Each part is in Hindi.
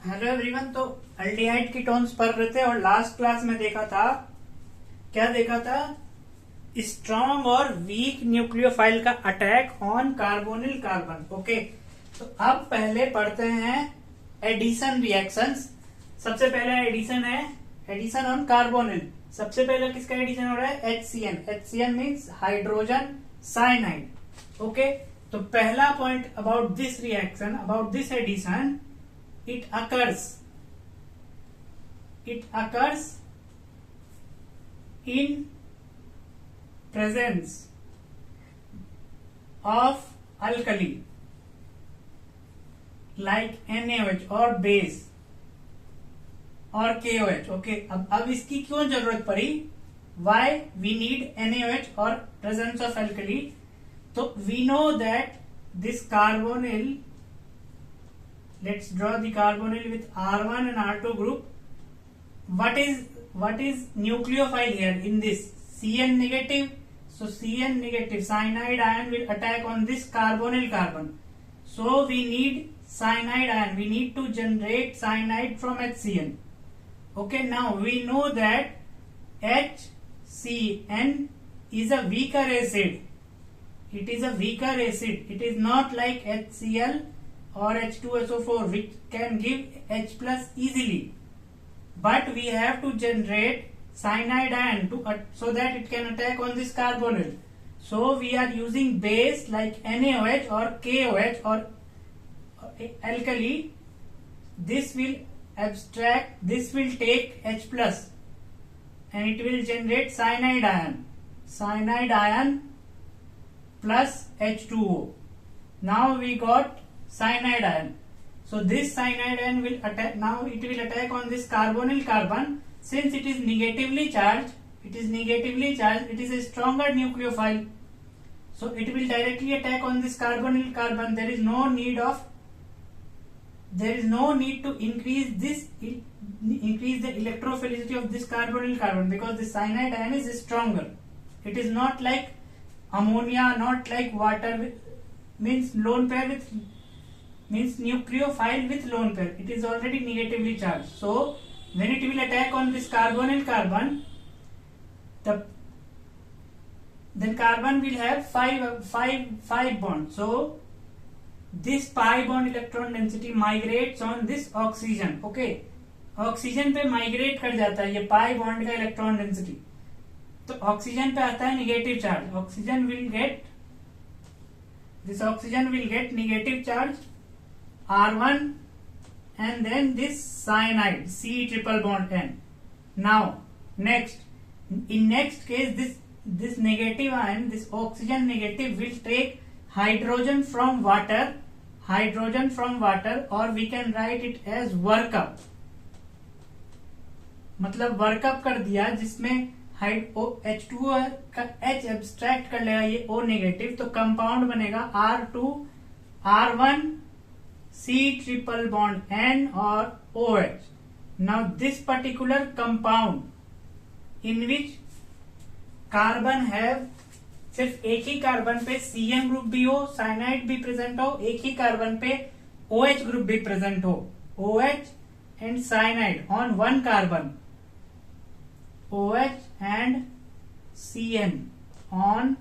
Hello everyone. तो अल्डिहाइड कीटोन्स पढ़ रहे थे और लास्ट क्लास में देखा था, क्या देखा था? स्ट्रॉन्ग और वीक न्यूक्लियोफाइल का attack on carbonyl carbon. Okay, तो अब पहले पढ़ते हैं एडिशन रिएक्शंस। सबसे पहला एडिशन है एडिशन ऑन कार्बोनिल। सबसे पहले किसका एडिशन हो रहा है? HCN। HCN means hydrogen cyanide. Okay, तो पहला point about this reaction, about this addition, it occurs in presence of alkali like NaOH or base और KOH। ओके, अब इसकी क्यों जरूरत पड़ी? Why we need NaOH or presence of alkali? तो we know that this carbonyl, let's draw the carbonyl with R1 and R2 group. What is nucleophile here in this? Cn negative. So Cn negative cyanide ion will attack on this carbonyl carbon. So we need cyanide ion. We need to generate cyanide from HCN. Okay, now we know that HCN is a weaker acid. It is a weaker acid. It is not like HCl or H2SO4 which can give H plus easily, but we have to generate cyanide ion so that it can attack on this carbonyl. So we are using base like NaOH or KOH or alkali. This will abstract, this will take H plus and it will generate cyanide ion plus H2O. Now we got cyanide ion. So this cyanide ion will attack, now it will attack on this carbonyl carbon. Since it is negatively charged, it is a stronger nucleophile. So it will directly attack on this carbonyl carbon. There is no need to increase the electrophilicity of this carbonyl carbon because the cyanide ion is stronger. It is not like ammonia, not like water, means lone pair with, means nucleophile with lone pair. It is already negatively charged. So when it will attack on this carbonyl carbon, then carbon will have five bonds. So this pi bond electron density migrates on this oxygen. Okay, oxygen पे माइग्रेट कर जाता है ये पाई बॉन्ड का इलेक्ट्रॉन डेंसिटी। तो ऑक्सीजन पे आता है negative charge. Oxygen will get negative charge R1 and then this cyanide C triple bond N. Now in next case this negative ion, this oxygen negative will take hydrogen from water or we can write it as work up। मतलब वर्कअप कर दिया जिसमें H2O का H एब्स्ट्रैक्ट कर लेगा ये O नेगेटिव, तो कंपाउंड बनेगा R1 C triple bond N or OH. Now this particular compound in which carbon have, सिर्फ एक ही कार्बन पे CN ग्रुप भी हो, साइनाइड भी प्रेजेंट हो, एक ही कार्बन पे OH ग्रुप भी प्रेजेंट हो, OH and cyanide on one carbon, OH and CN on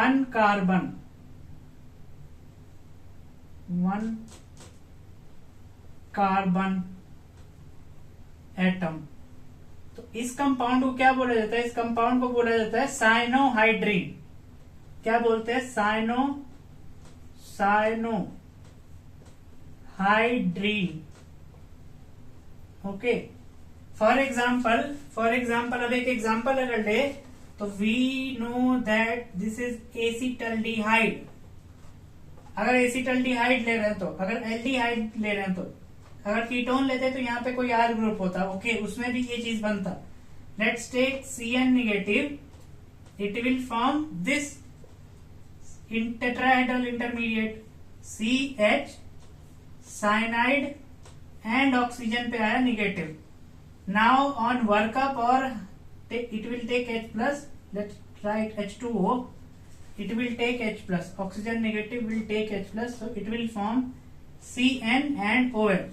one carbon, atom. तो इस कंपाउंड को क्या बोला जाता है? इस कंपाउंड को बोला जाता है साइनोहाइड्रीन। क्या बोलते हैं? साइनोहाइड्रीन। ओके, फॉर एग्जाम्पल अब एक एग्जाम्पल अगर ले तो we know that this is acetaldehyde. अगर एसिटल्डिहाइड ले रहे हैं तो, अगर एल्डिहाइड ले रहे हैं तो, अगर कीटोन लेते तो यहाँ पे कोई R ग्रुप होता। ओके, उसमें भी ये चीज बनता। Let's take Cn negative, it will form this tetrahedral intermediate CH, cyanide and oxygen पे आया नेगेटिव। नाउ ऑन वर्कअप और it will take H plus, let's write H2O, it will take H plus, oxygen negative will take H plus, so it will form Cn and OH.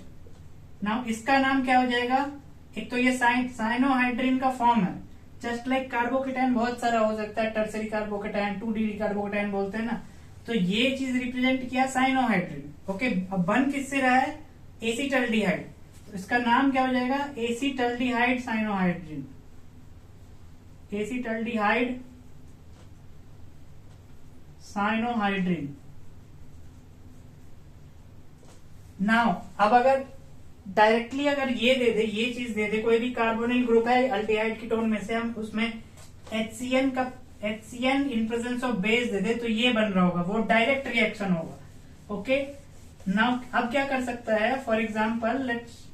Now इसका नाम क्या हो जाएगा, एक तो ये साइनोहाइड्रिन का फॉर्म है, जस्ट लाइक कार्बोकेटायन बहुत सारा हो सकता है, टर्सरी कार्बोकेटायन, 2D कार्बोकेटायन बोलते हैं ना, तो ये चीज रिप्रेजेंट किया साइनोहाइड्रिन। ओके, अब बन किससे रहा है, एसिटल्डिहाइड, तो इसका नाम क्या हो जाएगा, acetaldehyde cyanohydrin, acetaldehyde cyanohydrin. Now अब अगर डायरेक्टली अगर ये दे दे, ये चीज दे दे, कोई भी कार्बोनिल ग्रुप है अल्डिहाइड कीटोन में से, हम उसमें HCN in presence of base दे दे, तो ये बन रहा होगा, वो डायरेक्ट रिएक्शन होगा। ओके, नाउ अब क्या कर सकता है, for example let's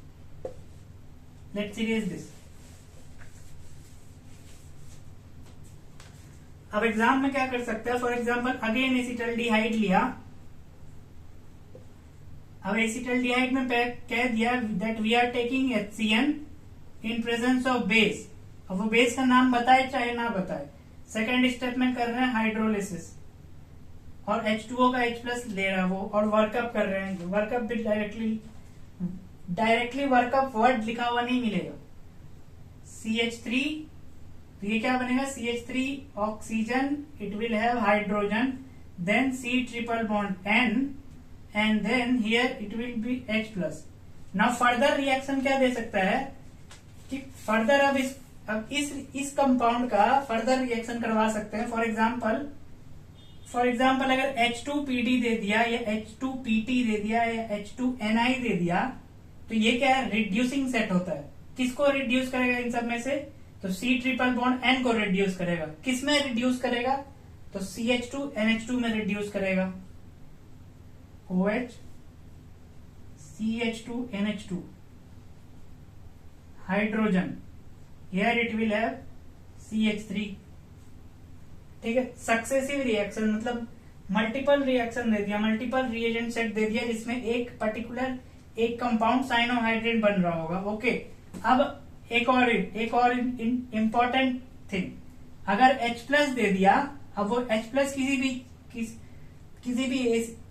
erase this. अब एग्जाम में क्या कर सकता है, फॉर एग्जाम्पल अगेन एसिटल्डिहाइड लिया, अब एसिटल्डिहाइड में कह दिया that we are taking HCN in presence of base. अब वो बेस का नाम बताए चाहे ना बताए, सेकेंड स्टेप में कर रहे हैं हाइड्रोलिसिस, और H2O का H+ ले रहा है वो, और वर्कअप कर रहे हैं। वर्कअप भी डायरेक्टली वर्कअप वर्ड लिखा हुआ नहीं मिलेगा। CH3, तो ये क्या बनेगा, CH3 oxygen, it will have hydrogen, then C triple bond N, and then here it will be H+। Now further reaction क्या दे सकता है कि फर्दर अब इस कंपाउंड का फर्दर रिएक्शन करवा सकते हैं। फॉर एग्जाम्पल अगर H2PD दे दिया या H2PT दे दिया या H2NI दे दिया, तो ये क्या है, रिड्यूसिंग सेट होता है। किसको रिड्यूस करेगा इन सब में से, तो C ट्रिपल बॉन्ड N को रिड्यूस करेगा। किस में रिड्यूस करेगा, तो CH2NH2 में रिड्यूस करेगा, OH CH2NH2 hydrogen, here it will have CH3। ठीक है, सक्सेसिव रिएक्शन मतलब मल्टीपल रिएक्शन दे दिया, मल्टीपल रिएजेंट सेट दे दिया, जिसमें एक पर्टिकुलर एक कंपाउंड साइनोहाइड्रेट बन रहा होगा। ओके, अब एक और इम्पोर्टेंट थिंग, अगर H+ दे दिया, अब वो H+ किसी भी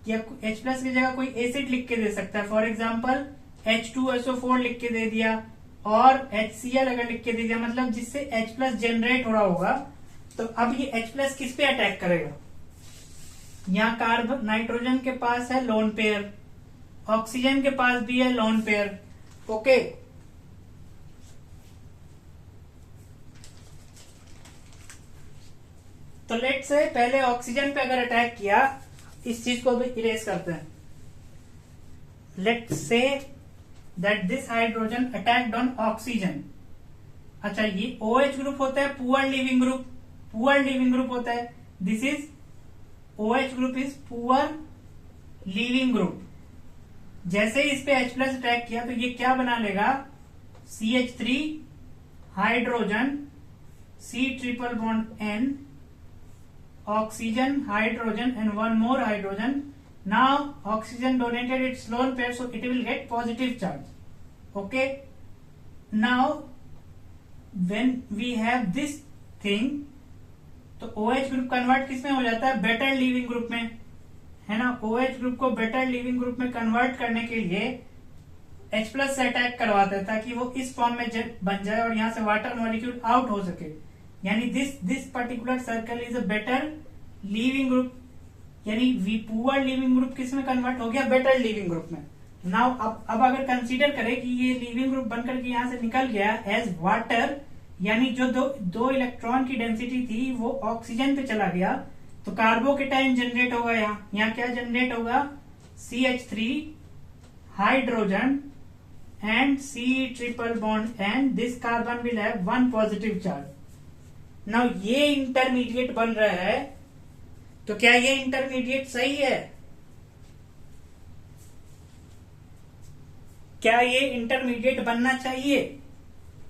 या H+ की जगह कोई एसिड लिख के दे सकता है। फॉर एग्जाम्पल H2SO4 लिख के दे दिया, और HCl अगर लिख के दे दिया, मतलब जिससे H+ जनरेट हो रहा होगा, तो अब ये H+ किस पे अटैक करेगा, यहाँ कार्बन नाइट्रोजन के पास है लोन पेयर, ऑक्सीजन के पास भी है लोन पेयर। ओके, तो लेट से पहले ऑक्सीजन पे अगर अटैक किया, इस चीज को भी इरेज करते हैं। Let say that this hydrogen attacked on oxygen. अच्छा, ये OH ग्रुप होता है, poor leaving group, poor leaving group होता है। This is OH group is poor leaving group. जैसे ही इस पे H+ अटैक किया, तो ये क्या बना लेगा, CH3 hydrogen, C triple bond N, oxygen, hydrogen and one more hydrogen. Now oxygen donated its lone pair, so it will get positive charge. Okay, now when we have this thing, तो OH ग्रुप कन्वर्ट किस में हो जाता है, बेटर लिविंग ग्रुप में, है ना। OH ग्रुप को बेटर लिविंग ग्रुप में कन्वर्ट करने के लिए H+ से अटैक करवाता है, ताकि वो इस फॉर्म में बन जाए और यहां से वाटर मॉलिक्यूल आउट हो सके। यानी this particular circle is a better leaving group, यानी पुअर लिविंग ग्रुप किस में कन्वर्ट हो गया, बेटर लिविंग ग्रुप में। नाउ अब अगर कंसीडर करें कि ये लिविंग ग्रुप बनकर के यहां से निकल गया एज वाटर, यानी जो दो इलेक्ट्रॉन की डेंसिटी थी वो ऑक्सीजन पे चला गया, तो कार्बोकेटाइन जनरेट होगा। यहाँ क्या जनरेट होगा, CH3 hydrogen and C triple bond and this carbon will have one positive charge. Now ये इंटरमीडिएट बन रहा है, तो क्या ये इंटरमीडिएट सही है, क्या ये इंटरमीडिएट बनना चाहिए,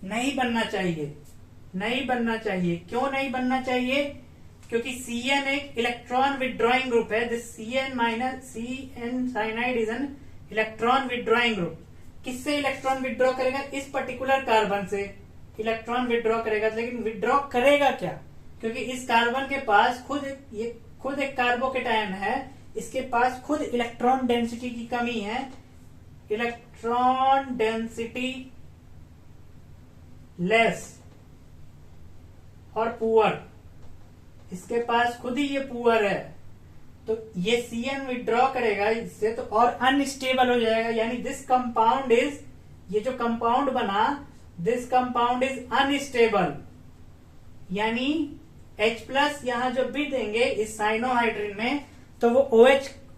नहीं बनना चाहिए, नहीं बनना चाहिए। क्यों नहीं बनना चाहिए, क्योंकि CN एक इलेक्ट्रॉन विड्रॉइंग ग्रुप है। This CN cyanide is an electron withdrawing group. किससे इलेक्ट्रॉन विड्रॉ करेगा, इस पर्टिकुलर कार्बन से इलेक्ट्रॉन विड्रॉ करेगा। लेकिन विड्रॉ करेगा क्या, क्योंकि इस कार्बन के पास खुद एक कार्बोकेटायन है, इसके पास खुद इलेक्ट्रॉन डेंसिटी की कमी है, इलेक्ट्रॉन डेंसिटी लेस और पुअर, इसके पास खुद ही ये पुअर है, तो ये Cn विड्रॉ करेगा इससे तो और अनस्टेबल हो जाएगा, यानी दिस कंपाउंड इज, ये जो कंपाउंड बना, दिस कंपाउंड इज अनस्टेबल, यानी H+ यहां जो भी देंगे इस साइनोहाइड्रिन में, तो वो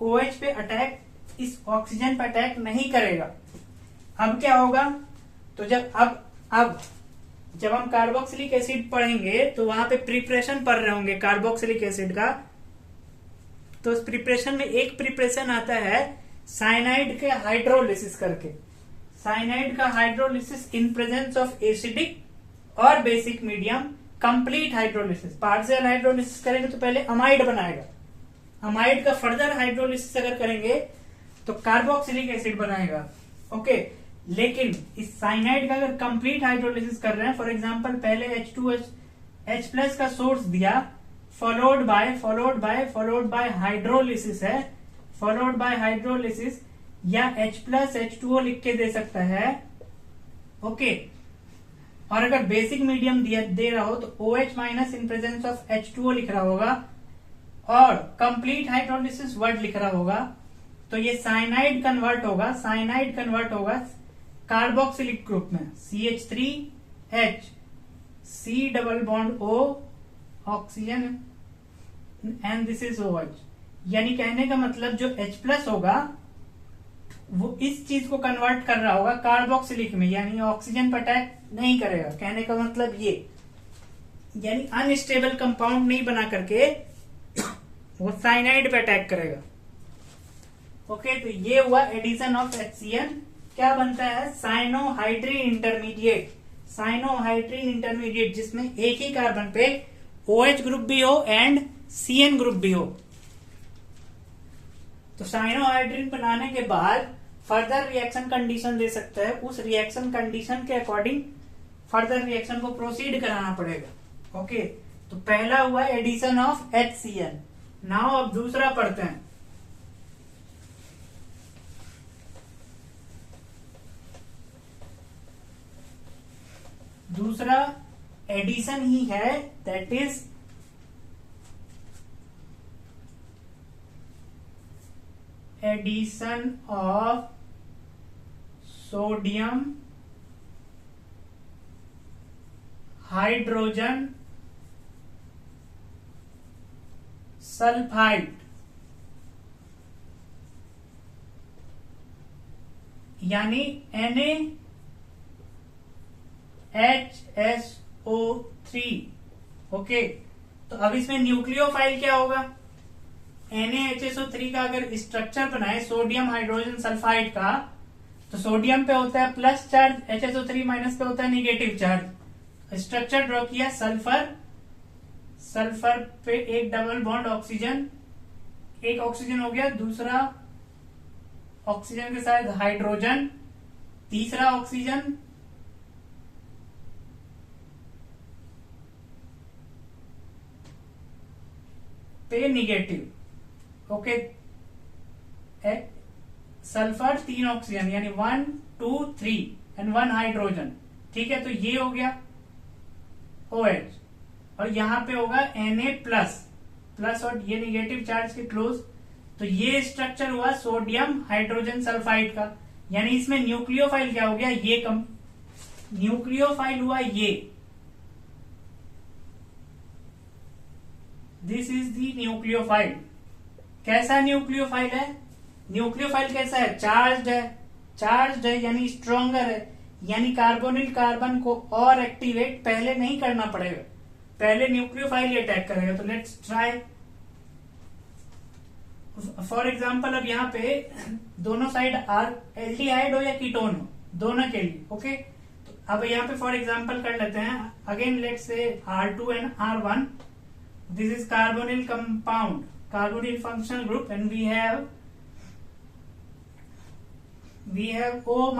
OH पे अटैक, इस ऑक्सीजन पे अटैक नहीं करेगा। अब क्या होगा, तो जब हम कार्बोक्सिलिक एसिड पढ़ेंगे तो वहां पे प्रिपरेशन पढ़ रहे होंगे कार्बोक्सिलिक एसिड का, तो उस प्रिपरेशन में एक प्रिपरेशन आता है साइनाइड के हाइड्रोलिसिस करके, साइनाइड का hydrolysis in presence of acidic और basic medium, complete hydrolysis. Partial hydrolysis करेंगे तो पहले अमाइड बनाएगा, अमाइड का फर्दर हाइड्रोलिसिस अगर करेंगे तो कार्बोक्सिलिक एसिड बनाएगा। ओके, लेकिन इस साइनाइड का अगर कंप्लीट हाइड्रोलिसिस कर रहे हैं, फॉर एग्जांपल पहले H+ का सोर्स दिया, फॉलोड बाय हाइड्रोलिसिस है, फॉलोड बाय हाइड्रोलिसिस, या H+H2O लिख के दे सकता है। ओके, और अगर बेसिक मीडियम दे रहा हो तो OH- in presence of H2O लिख रहा होगा, और कंप्लीट हाइड्रोलिसिस वर्ड लिख रहा होगा, तो ये साइनाइड कन्वर्ट होगा कार्बोक्सिलिक ग्रुप में, CH3H, C double bond O, oxygen, and this is OH। यानी कहने का मतलब जो H+ होगा वो इस चीज को कन्वर्ट कर रहा होगा कार्बोक्सिलिक में, यानी ऑक्सीजन पर अटैक नहीं करेगा। कहने का मतलब ये, यानी अनस्टेबल कंपाउंड नहीं बना करके वो साइनाइड पे अटैक करेगा। ओके, तो ये हुआ एडिशन ऑफ HCl, क्या बनता है, साइनोहाइड्रीन इंटरमीडिएट, साइनोहाइड्रीन इंटरमीडिएट जिसमें एक ही कार्बन पे OH ग्रुप भी हो एंड CN ग्रुप भी हो। तो साइनोहाइड्रीन बनाने के बाद फर्दर रिएक्शन कंडीशन दे सकता है, उस रिएक्शन कंडीशन के अकॉर्डिंग फर्दर रिएक्शन को प्रोसीड कराना पड़ेगा। ओके, तो पहला हुआ एडिशन ऑफ HCl। नाउ अब दूसरा पढ़ते हैं। दूसरा एडिशन ही है, that is addition of sodium hydrogen sulphide, यानी NaHSO3। ओके, तो अब इसमें न्यूक्लियोफाइल क्या होगा, NaHSO3 का अगर स्ट्रक्चर बनाए सोडियम हाइड्रोजन सल्फाइड का, तो सोडियम पे होता है प्लस चार्ज, HSO3 माइनस पे होता है निगेटिव चार्ज। स्ट्रक्चर ड्रॉ किया, सल्फर पे एक डबल बॉन्ड ऑक्सीजन, एक ऑक्सीजन हो गया, दूसरा ऑक्सीजन के साथ हाइड्रोजन, तीसरा ऑक्सीजन, पे निगेटिव। ओके, सल्फर 3 ऑक्सीजन, यानी 1 2 3 एंड 1 हाइड्रोजन। ठीक है, तो ये हो गया OH, और यहां पे होगा Na+ और ये निगेटिव चार्ज के क्लोज। तो ये स्ट्रक्चर हुआ सोडियम हाइड्रोजन सल्फाइड का, यानी इसमें न्यूक्लियोफाइल क्या हो गया, ये न्यूक्लियोफाइल हुआ ये, दिस इज दी न्यूक्लियोफाइल। कैसा न्यूक्लियोफाइल है, न्यूक्लियोफाइल कैसा है, चार्ज्ड है यानी स्ट्रोंगर है, यानी कार्बोनिल कार्बन को और एक्टिवेट पहले नहीं करना पड़ेगा, पहले न्यूक्लियोफाइल ही अटैक करेगा। तो लेट्स ट्राई, फॉर एग्जाम्पल अब यहाँ पे दोनों साइड एल्डिहाइड हो या कीटोन हो, दोनों के लिए। ओके, तो अब यहाँ पे फॉर एग्जाम्पल कर लेते हैं, again let's say R2 and R1, this is carbonyl compound, carbonyl functional group, and we have O-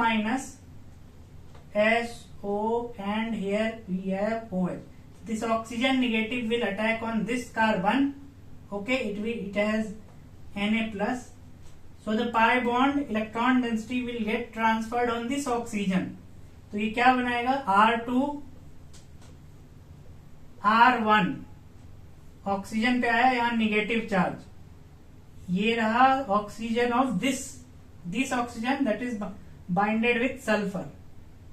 SO, and here we have OH. This oxygen negative will attack on this carbon. Okay, it has Na+, So the pi bond electron density will get transferred on this oxygen. तो ये क्या बनाएगा R2 R1 ऑक्सीजन पे आया यहाँ निगेटिव चार्ज, ये रहा oxygen of this oxygen that is binded with sulphur,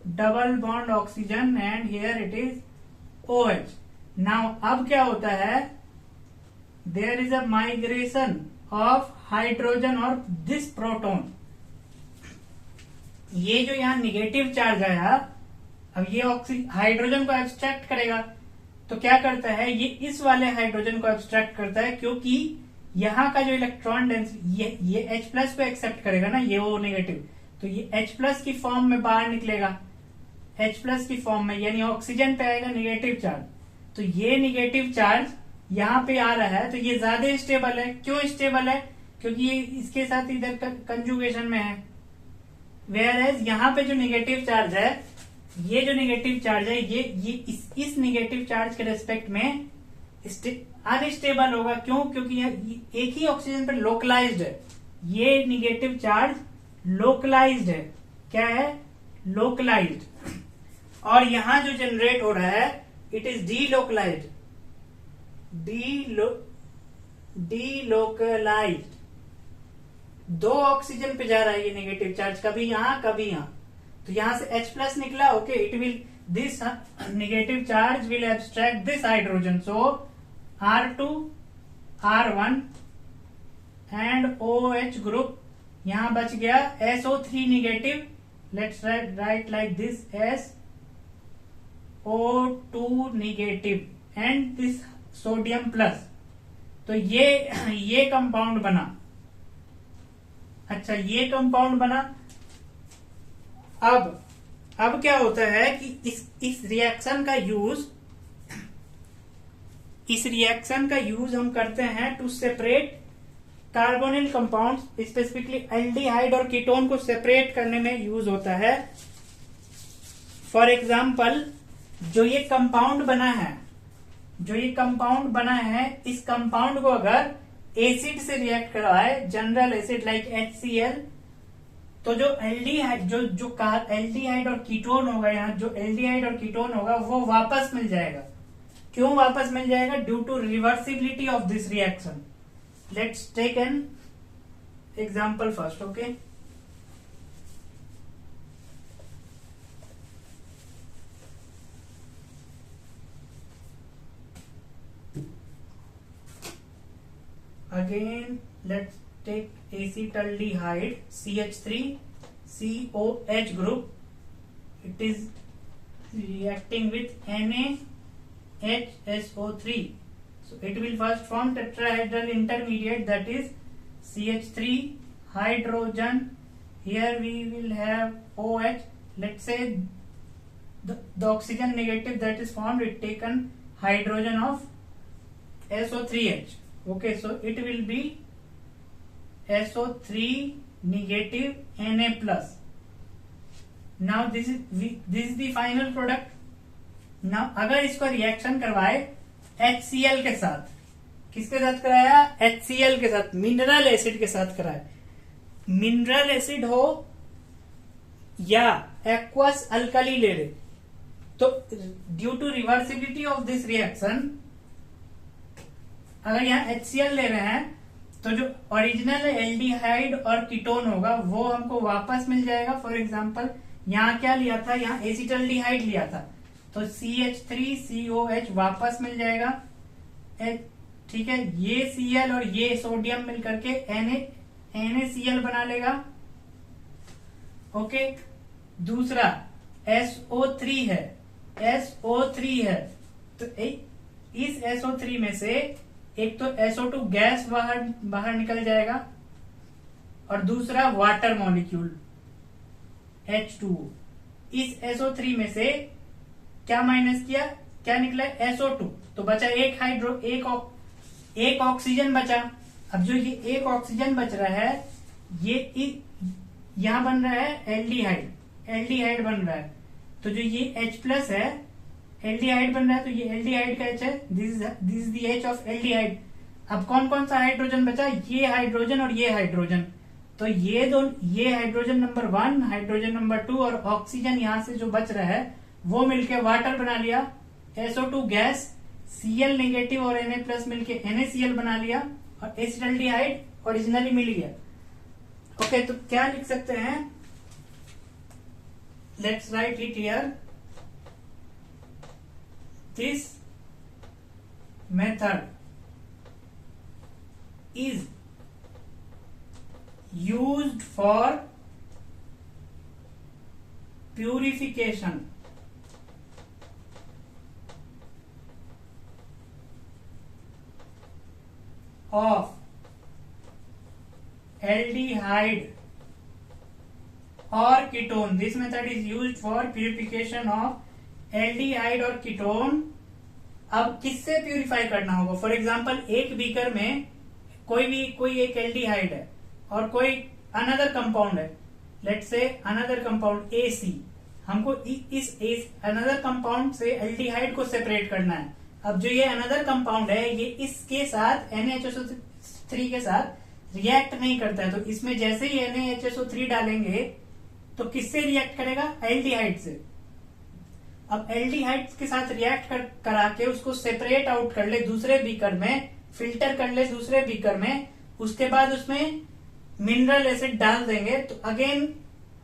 double bond oxygen and here it is OH. Now अब क्या होता है, there is a migration of hydrogen और दिस प्रोटॉन. ये जो यहाँ निगेटिव चार्ज आया, अब ये हाइड्रोजन को एब्स्ट्रैक्ट करेगा, तो क्या करता है ये इस वाले हाइड्रोजन को एब्स्ट्रैक्ट करता है, क्योंकि यहाँ का जो इलेक्ट्रॉन डेंसिटी ये H प्लस को एक्सेप्ट करेगा ना, ये O नेगेटिव, तो ये H प्लस की फॉर्म में बाहर निकलेगा, H प्लस की फॉर्म में, यानी ऑक्सीजन पे आएगा निगेटिव चार्ज. तो ये निगेटिव चार्ज यहाँ पे आ रहा है, तो ये ज्यादा स्टेबल है. क्यों स्टेबल है? क्योंकि ये इसके साथ इधर कंजुगेशन में है. वेयर एज यहाँ पे जो निगेटिव चार्ज है, ये जो निगेटिव चार्ज है ये इस निगेटिव चार्ज के रेस्पेक्ट में अनस्टेबल होगा. क्यों? क्योंकि एक ही ऑक्सीजन पर लोकलाइज्ड है. ये निगेटिव चार्ज लोकलाइज्ड है. क्या है? लोकलाइज्ड. और यहां जो जनरेट हो रहा है इट इज डीलोकलाइज्ड. डीलोकलाइज्ड. दो ऑक्सीजन पे जा रहा है ये नेगेटिव चार्ज, कभी यहां कभी यहां. तो यहां से H प्लस निकला. Okay, it will this negative charge will abstract this hydrogen. So R2 R1 and OH group यहां बच गया SO3 negative. Let's write like this SO2 negative and this sodium plus. तो ये कंपाउंड बना. अच्छा, ये कंपाउंड बना. अब क्या होता है कि इस रिएक्शन का यूज हम करते हैं to separate carbonyl compounds, specifically aldehyde और कीटोन को सेपरेट करने में यूज होता है. फॉर एग्जाम्पल, जो ये कंपाउंड बना है, इस कंपाउंड को अगर एसिड से रिएक्ट करवाए, जनरल एसिड लाइक HCl, तो जो एल्डिहाइड एल्डिहाइड और कीटोन होगा, यहाँ जो एल्डिहाइड और कीटोन होगा वो वापस मिल जाएगा. क्यों वापस मिल जाएगा? Due to reversibility of this reaction. Let's take an example first. Okay, again let's take acetaldehyde CH3 COH group. It is reacting with NaHSO3. So it will first form tetrahedral intermediate, that is CH3 hydrogen. Here we will have OH. Let's say the oxygen negative that is formed, it taken hydrogen of SO3H. Okay, so it will be SO3 negative Na plus. Now this is the final product. Now अगर इसको रिएक्शन करवाए HCl के साथ, किसके साथ कराया? HCl के साथ, मिनरल एसिड के साथ कराया. मिनरल एसिड हो या एक्वस अल्कली ले ले, तो due to reversibility of this reaction, अगर यहाँ HCl ले रहे हैं तो जो ओरिजिनल एल्डिहाइड और कीटोन होगा वो हमको वापस मिल जाएगा. फॉर एग्जांपल, यहाँ क्या लिया था? यहाँ एसिटाल्डिहाइड लिया था, तो CH3COH वापस मिल जाएगा. ठीक है, ये Cl और ये सोडियम मिल करके NaCl बना लेगा. ओके, दूसरा SO3 है. तो इस SO3 में से एक तो SO2 गैस बाहर निकल जाएगा, और दूसरा वाटर मॉलिक्यूल H2O. इस SO3 में से क्या माइनस किया? क्या निकला? SO2. तो बचा एक ऑक्सीजन बचा. अब जो ये एक ऑक्सीजन बच रहा है, ये यहां बन रहा है एल्डिहाइड बन रहा है. तो जो ये H प्लस है, एल्डिहाइड बन रहा है, तो ये एल्डिहाइड का H है. This is the H of aldehyde. अब कौन कौन सा हाइड्रोजन बचा? ये हाइड्रोजन और ये हाइड्रोजन. तो ये हाइड्रोजन नंबर 1, हाइड्रोजन नंबर 2 और ऑक्सीजन यहां से जो बच रहा है वो मिलके वाटर बना लिया, SO2 गैस, Cl नेगेटिव और Na प्लस मिलके NaCl बना लिया और एसिटल्डिहाइड ओरिजिनली मिल गया। ओके, तो क्या लिख सकते हैं, let's write it here, this method is used for purification of aldehyde or ketone. This method is used for purification of aldehyde और ketone। अब किससे प्यूरिफाई करना होगा? फॉर एग्जाम्पल एक बीकर में कोई एक एल्डिहाइड है और कोई अनदर कंपाउंड है, let's say another compound AC। हमको इस अनदर कंपाउंड से एल्डिहाइड को सेपरेट करना है। अब जो ये अनदर कंपाउंड है ये इसके साथ NaHSO3 के साथ रिएक्ट नहीं करता है, तो इसमें जैसे ही NaHSO3 डालेंगे तो किससे रिएक्ट करेगा? एल्डिहाइड से। अब एल्डिहाइड के साथ रिएक्ट करा के उसको सेपरेट आउट कर ले दूसरे बीकर में, फिल्टर कर ले दूसरे बीकर में, उसके बाद उसमें मिनरल एसिड डाल देंगे तो अगेन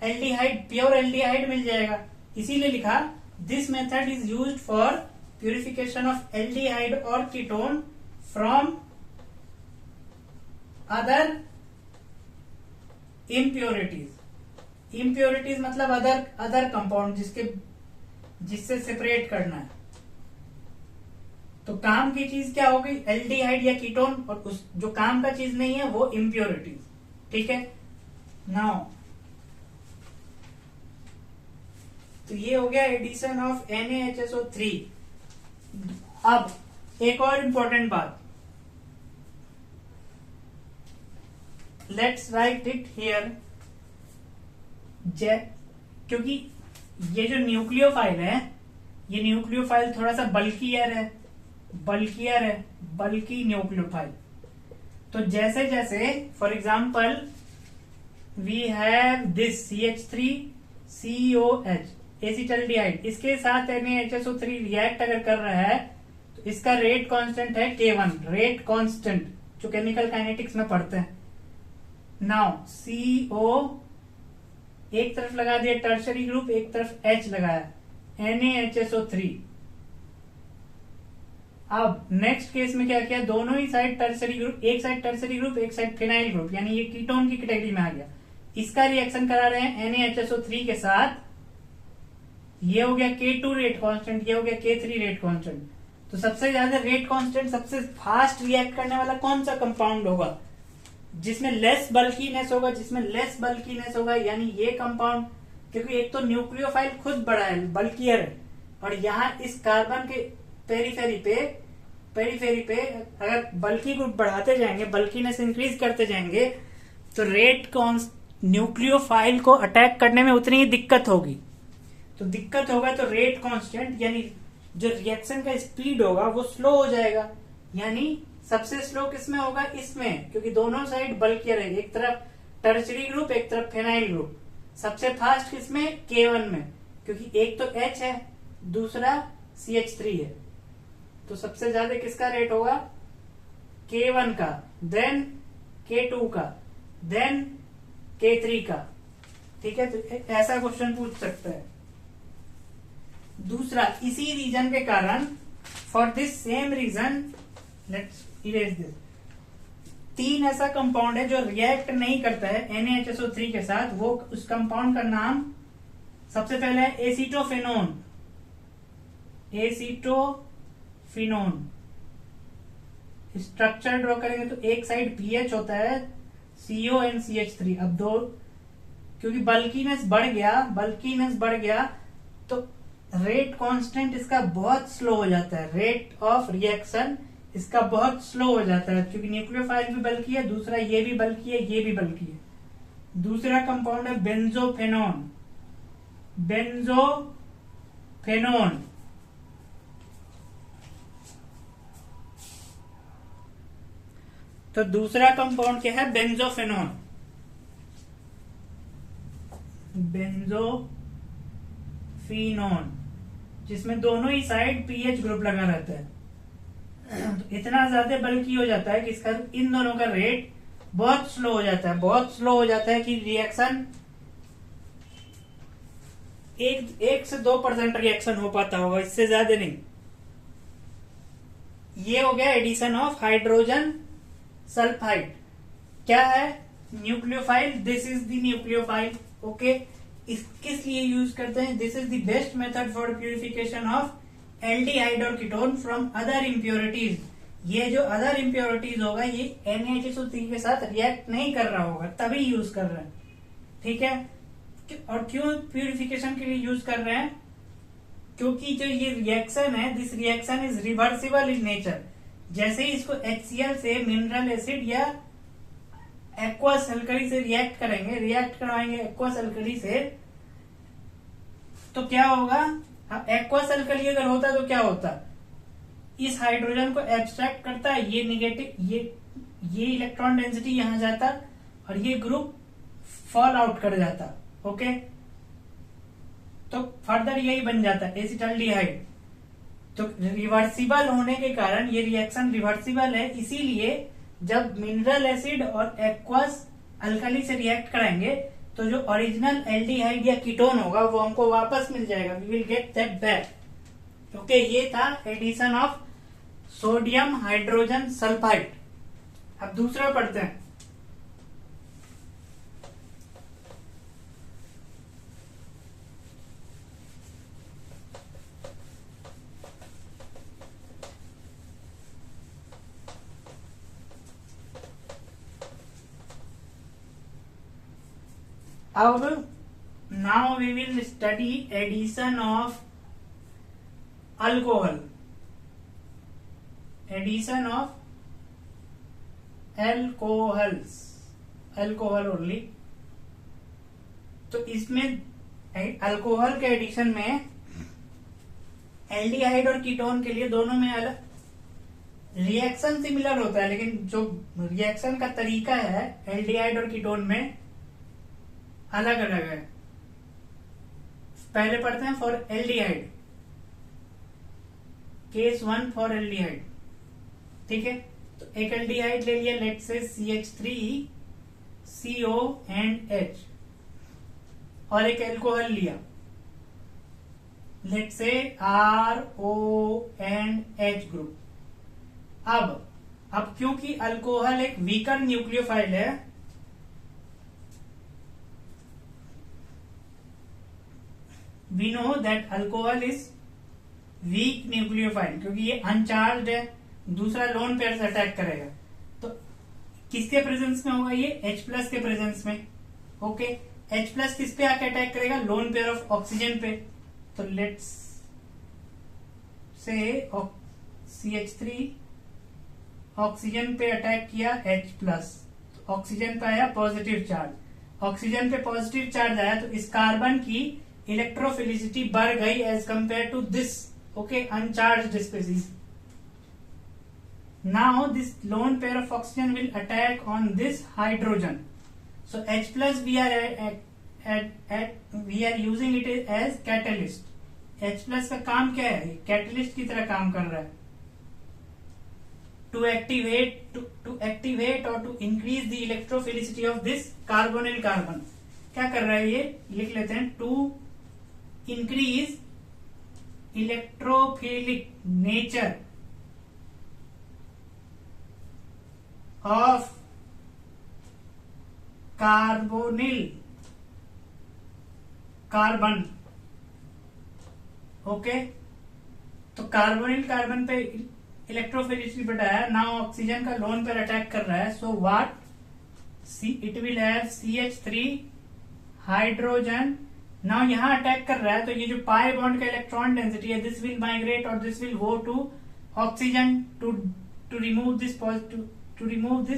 एल्डिहाइड, प्योर एल्डिहाइड मिल जाएगा। इसीलिए लिखा this method is used for purification of aldehyde और ketone from other impurities. Impurities मतलब अदर कंपाउंड जिससे सेपरेट करना है। तो काम की चीज क्या हो गई? एल्डिहाइड या कीटोन, और उस जो काम का चीज नहीं है वो इम्प्योरिटीज। ठीक है, नाउ तो ये हो गया एडिशन ऑफ NaHSO3। अब एक और इंपॉर्टेंट बात, लेट्स राइट इट हियर, क्योंकि ये जो न्यूक्लियोफाइल है, ये न्यूक्लियोफाइल थोड़ा सा बल्कियर है, बल्की न्यूक्लियोफाइल। तो जैसे जैसे for example we have this CH3COH acetaldehyde, इसके साथ NaHSO3 रिएक्ट अगर कर रहा है तो इसका रेट कांस्टेंट है K1, रेट कांस्टेंट जो केमिकल काइनेटिक्स में पढ़ते हैं। नाउ CO एक तरफ लगा दिया टर्शरी ग्रुप, एक तरफ H लगाया, NaHSO3। अब नेक्स्ट केस में क्या किया? दोनों ही साइड टर्शरी ग्रुप, एक साइड टर्शरी ग्रुप एक साइड फिनाइल ग्रुप, यानी ये कीटोन की कैटेगरी में आ गया। इसका रिएक्शन करा रहे हैं NaHSO3 के साथ, ये हो गया K2 रेट कांस्टेंट, ये हो गया K3 रेट कांस्टेंट। तो सबसे ज्यादा रेट कांस्टेंट, सबसे फास्ट रिएक्ट करने वाला कौन सा कंपाउंड होगा? जिसमें लेस बल्कीनेस होगा, यानी ये कंपाउंड, क्योंकि एक तो न्यूक्लियोफाइल खुद बड़ा है, बल्कियर है, और यहाँ इस कार्बन के पेरीफेरी पे अगर बल्की ग्रुप बढ़ाते जाएंगे, बल्कीनेस इंक्रीज करते जाएंगे, तो न्यूक्लियोफाइल को अटैक करने में उतनी ही दिक्कत होगी। तो दिक्कत होगा तो रेट कांस्टेंट, यानी जो रिएक्शन का स्पीड होगा वो स्लो हो जाएगा। यानी सबसे स्लो किसमें होगा? इसमें, क्योंकि दोनों साइड बल्कियर है, एक तरफ टर्शरी ग्रुप एक तरफ फेनाइल ग्रुप। सबसे फास्ट किसमें? K1 में, क्योंकि एक तो H है दूसरा CH3 है। तो सबसे ज्यादा किसका रेट होगा? K1 का, देन K2 का, देन K3 का। ठीक है, तो ऐसा क्वेश्चन पूछ सकता है। दूसरा, इसी रीजन के कारण, for this same reason, let's erase this, 3 ऐसा कंपाउंड है जो रिएक्ट नहीं करता है NaHSO3 के साथ। वो उस कंपाउंड का नाम सबसे पहले है एसीटोफेनोन। स्ट्रक्चर ड्रॉ करेंगे तो एक साइड पीएच होता है, CONCH3। अब दो, क्योंकि बल्कीनेस बढ़ गया तो रेट कांस्टेंट इसका बहुत स्लो हो जाता है, रेट ऑफ रिएक्शन इसका बहुत स्लो हो जाता है, क्योंकि न्यूक्लियोफाइल भी बल्की है, दूसरा ये भी बल्की है, ये भी बल्की है। दूसरा कंपाउंड है बेंजोफेनोन। तो दूसरा कंपाउंड क्या है? बेंजोफेनोन। बेंजोफिनोन, जिसमें दोनों ही साइड पीएच ग्रुप लगा रहता है। तो इतना ज्यादा बल्कि हो जाता है कि इसका इन दोनों का रेट बहुत स्लो हो जाता है, बहुत स्लो हो जाता है कि रिएक्शन 1 से 2% रिएक्शन हो पाता होगा, इससे ज्यादा नहीं। ये हो गया एडिशन ऑफ हाइड्रोजन सल्फाइड। क्या है? Nucleophile. This is the nucleophile. Okay, इस किस लिए यूज करते हैं? This is the best method for purification of aldehyde और कीटोन फ्रॉम अदर इम्प्योरिटीज। ये जो अदर इम्प्योरिटीज होगा ये NaHSO3 के साथ रिएक्ट नहीं कर रहा होगा, तभी यूज कर रहे हैं। ठीक है, और क्यों प्यूरिफिकेशन के लिए यूज कर रहे हैं? क्योंकि जो ये रिएक्शन है, this reaction is reversible in nature. जैसे ही इसको HCl से मिनरल एसिड या एक्वस अल्कली से रिएक्ट करेंगे, रिएक्ट करवाएंगे एक्वस अल्कली से, तो क्या होगा? एक्वस अल्कली अगर होता तो क्या होता? इस हाइड्रोजन को एब्स्ट्रैक्ट करता है, ये निगेटिव, ये इलेक्ट्रॉन डेंसिटी यहां जाता और ये ग्रुप फॉल आउट कर जाता। ओके, तो फर्दर यही बन जाता है एसिटाल्डिहाइड। तो रिवर्सिबल होने के कारण ये रिएक्शन रिवर्सिबल है, इसीलिए जब मिनरल एसिड और एक्वस अल्कली से रिएक्ट कराएंगे तो जो ओरिजिनल एल्डिहाइड या कीटोन होगा वो हमको वापस मिल जाएगा, we will get that back. Okay, ये था addition of sodium hydrogen sulphide. अब दूसरा पढ़ते हैं। अब now we will study addition of alcohol, addition of alcohols, alcohol only. तो इसमें अल्कोहल के एडिशन में एल्डिहाइड और कीटोन के लिए दोनों में अलग रिएक्शन सिमिलर होता है, लेकिन जो रिएक्शन का तरीका है एल्डिहाइड और कीटोन में अलग अलग है। पहले पढ़ते हैं for aldehyde, case 1 for aldehyde. ठीक है, तो एक एल्डिहाइड ले लिया, लेट से CH3CO एंड H, और एक एल्कोहल लिया, लेट से RO एंड H ग्रुप। अब क्योंकि अल्कोहल एक वीकर न्यूक्लियोफाइल है, we know that alcohol is weak nucleophile, क्योंकि ये अनचार्ज है, दूसरा लोन पेयर से अटैक करेगा। तो किसके प्रेजेंस में होगा? ये H+ के प्रेजेंस में। ओके, H+ किस पे आके अटैक करेगा? लोन पेयर ऑफ ऑक्सीजन पे। तो लेट्स से CH3 ऑक्सीजन पे अटैक किया H+, तो ऑक्सीजन पे आया पॉजिटिव चार्ज। ऑक्सीजन पे पॉजिटिव चार्ज आया तो इस कार्बन की इलेक्ट्रोफिलिसिटी बढ़ गई as compare to this, okay, uncharged species. Now this lone pair of oxygen will attack on this hydrogen. So H+ we are using it as catalyst. H+ का काम क्या है? कैटलिस्ट की तरह काम कर रहा है, टू एक्टिवेट और to increase the electrophilicity of this carbonyl carbon. क्या कर रहा है ये? लिख लेते हैं, to increase electrophilic nature of carbonyl carbon. Okay, तो कार्बोनिल कार्बन पे इलेक्ट्रोफिलिसिटी बढ़ाया, नाउ ऑक्सीजन का लोन पर अटैक कर रहा है। So what? It will have CH3 hydrogen. Now यहां अटैक कर रहा है तो ये जो पाई बॉन्ड का इलेक्ट्रॉन डेंसिटी है, दिस विल माइग्रेट और this will go to oxygen to remove this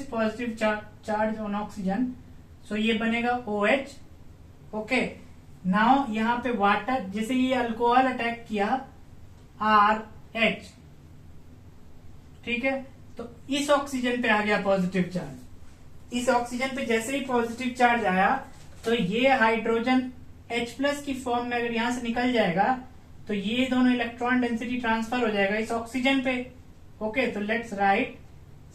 positive charge on oxygen. So ये बनेगा OH। ओके, नाउ यहां पे वाटर, जैसे ये अल्कोहल अटैक किया RH, ठीक है, तो इस ऑक्सीजन पे आ गया पॉजिटिव चार्ज। इस ऑक्सीजन पे जैसे ही पॉजिटिव चार्ज आया तो ये हाइड्रोजन H+ की फॉर्म में अगर यहां से निकल जाएगा तो ये दोनों इलेक्ट्रॉन डेंसिटी ट्रांसफर हो जाएगा इस ऑक्सीजन पे। ओके, तो लेट्स राइट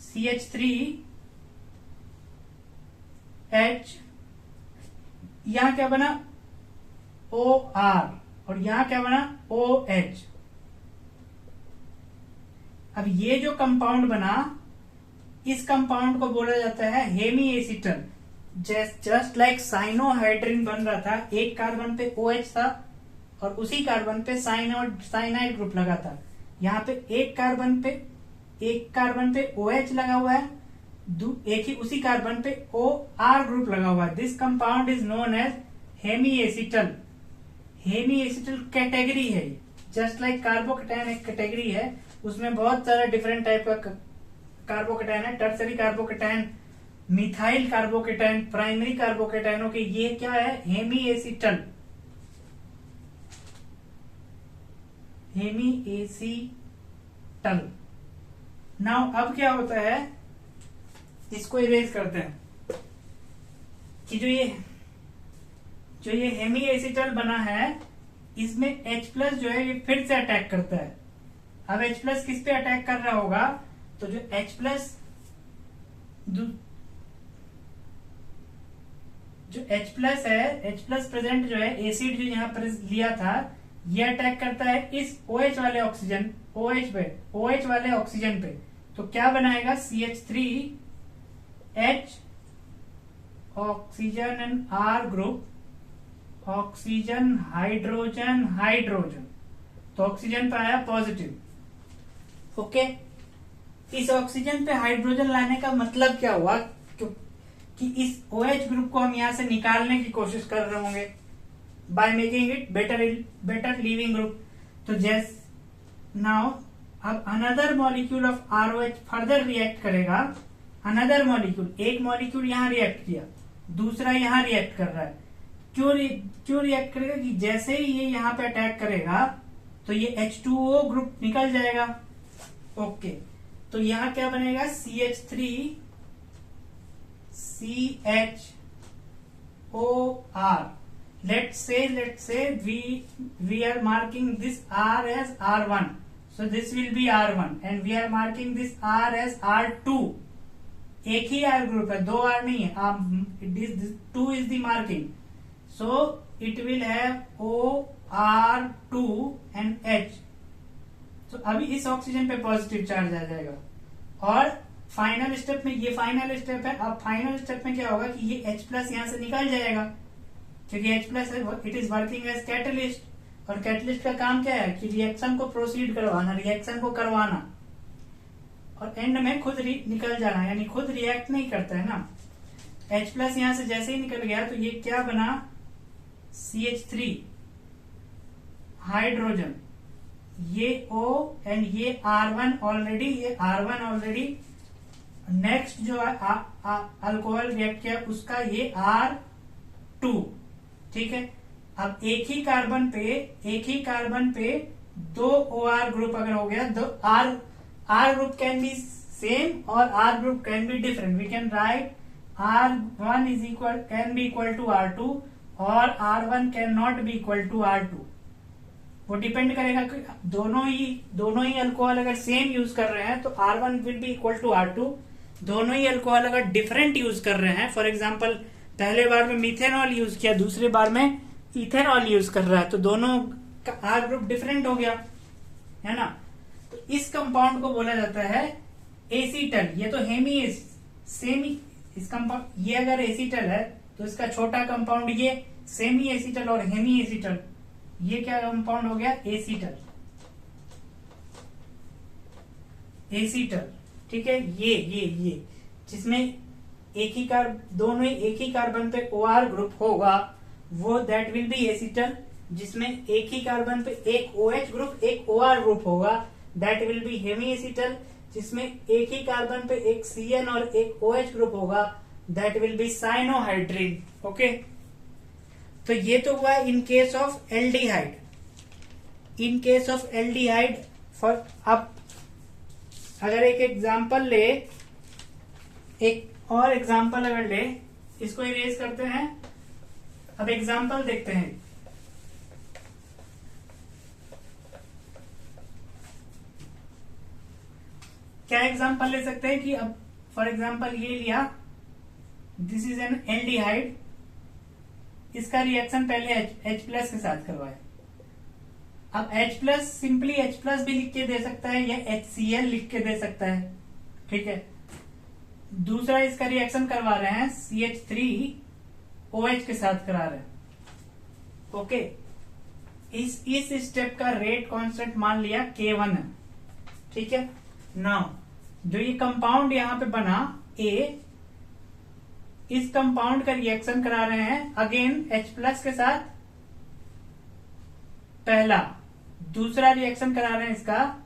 CH3H, यहां क्या बना OR और यहां क्या बना OH। अब ये जो कंपाउंड बना, इस कंपाउंड को बोला जाता है hemiacetal. Just like cyanohydrin बन रहा था, एक कार्बन पे OH था और उसी कार्बन पे साइनाइड ग्रुप लगा था। यहाँ पे एक कार्बन पे OH लगा हुआ है, एक ही उसी कार्बन पे OR ग्रुप लगा हुआ है। This compound is known as hemiacetal. Hemiacetal category है, जस्ट लाइक कार्बोकेटायन एक कैटेगरी है, उसमें बहुत सारा डिफरेंट टाइप का कार्बोकेटायन है। Tertiary carbocation, methyl carbocation, primary कार्बोकेटायनों के, ये क्या है hemiacetal. Hemiacetal. Now अब क्या होता है, इसको इरेज करते हैं कि जो ये हेमी एसिटल बना है, इसमें H+ जो है ये फिर से अटैक करता है। अब H+ किस पे अटैक कर रहा होगा, तो जो H+ है, H+ प्रेजेंट जो है एसिड जो यहाँ पर लिया था, ये अटैक करता है इस OH वाले ऑक्सीजन, OH वाले ऑक्सीजन पे। तो क्या बनाएगा CH3H oxygen and R group, oxygen hydrogen hydrogen, तो ऑक्सीजन पे आया पॉजिटिव। ओके, इस ऑक्सीजन पे हाइड्रोजन लाने का मतलब क्या हुआ कि इस OH ग्रुप को हम यहां से निकालने की कोशिश कर रहे होंगे by making it better leaving group. तो नाउ अब another molecule of ROH further react करेगा। अनदर मॉलिक्यूल, एक मॉलिक्यूल यहां रिएक्ट किया, दूसरा यहां रिएक्ट कर रहा है। क्यों रिएक्ट करेगा कि जैसे ही ये यहां पे अटैक करेगा तो ये H2O ग्रुप निकल जाएगा। ओके, तो यहां क्या बनेगा CH3CHOR। let's say we are marking this R as R1, so this will be R1 and we are marking this R as R2। एक ही R ग्रुप है, दो R नहीं है, this 2 is the marking, so it will have OR2 and H। तो अभी इस ऑक्सीजन पे पॉजिटिव चार्ज आ जाएगा। और फाइनल स्टेप में, ये फाइनल स्टेप है, अब फाइनल स्टेप में क्या होगा कि ये H+ यहां से निकल जाएगा, क्योंकि H+ it is working as catalyst, और कैटलिस्ट का काम क्या है कि रिएक्शन को प्रोसीड करवाना, रिएक्शन को करवाना, और एंड में खुद निकल जाना, यानी खुद रिएक्ट नहीं करता है ना। H+ यहां से जैसे ही निकल गया तो ये क्या बना CH3 हाइड्रोजन, ये O एंड ये R1 ऑलरेडी, ये R1 ऑलरेडी। नेक्स्ट जो अल्कोहल रिएक्ट किया उसका ये R2, ठीक है। अब एक ही कार्बन पे दो OR ग्रुप अगर हो गया, दो R group can be same और R group can be different. We can write R1 can be equal to R2 और R1 can not be equal to R2। वो डिपेंड करेगा कि दोनों ही अल्कोहल अगर सेम यूज कर रहे हैं तो R1 will be equal to R2। दोनों ही अल्कोहल अगर डिफरेंट यूज कर रहे हैं, फॉर एग्जांपल पहले बार में मिथेनॉल यूज किया, दूसरे बार में इथेनॉल यूज कर रहा है, तो दोनों का R ग्रुप डिफरेंट हो गया, है ना। तो इस कंपाउंड को बोला जाता है एसिटल। ये तो इस कंपाउंड, ये अगर एसिटल है तो इसका छोटा कंपाउंड ये सेमी एसिटल और हेमी एसिटल, ये क्या कंपाउंड हो गया एसिटल, ठीक है। ये जिसमें दोनों ही एक ही कार्बन पे OR ग्रुप होगा, वो दैट विल बी एसिटल। जिसमें एक ही कार्बन पे एक OH ग्रुप एक OR ग्रुप होगा, that will be hemiacetal. जिसमें एक ही कार्बन पे एक CN और एक OH ग्रुप होगा, that will B cyanohydrin. Okay, तो ये तो हुआ in case of aldehyde. In case of aldehyde for, अब अगर एक एग्जांपल ले, एक और एग्जांपल अगर ले, इसको इरेज करते हैं। अब एग्जाम्पल देखते हैं। क्या एग्जाम्पल ले सकते हैं कि अब फॉर एग्जाम्पल ये लिया, दिस इज एन एल्डिहाइड, इसका रिएक्शन पहले H प्लस के साथ करवाए। अब H plus simply H plus भी लिख के दे सकता है या HCl लिख के दे सकता है, ठीक है। दूसरा इसका रिएक्शन करवा रहे हैं CH3OH के साथ करा रहे हैं, ओके। इस स्टेप का रेट कांस्टेंट मान लिया K1 है, ठीक है। नाउ जो ये कंपाउंड यहां पे बना A, इस कंपाउंड का रिएक्शन करा रहे हैं अगेन H प्लस के साथ, पहला। दूसरा रिएक्शन करा रहे हैं इसका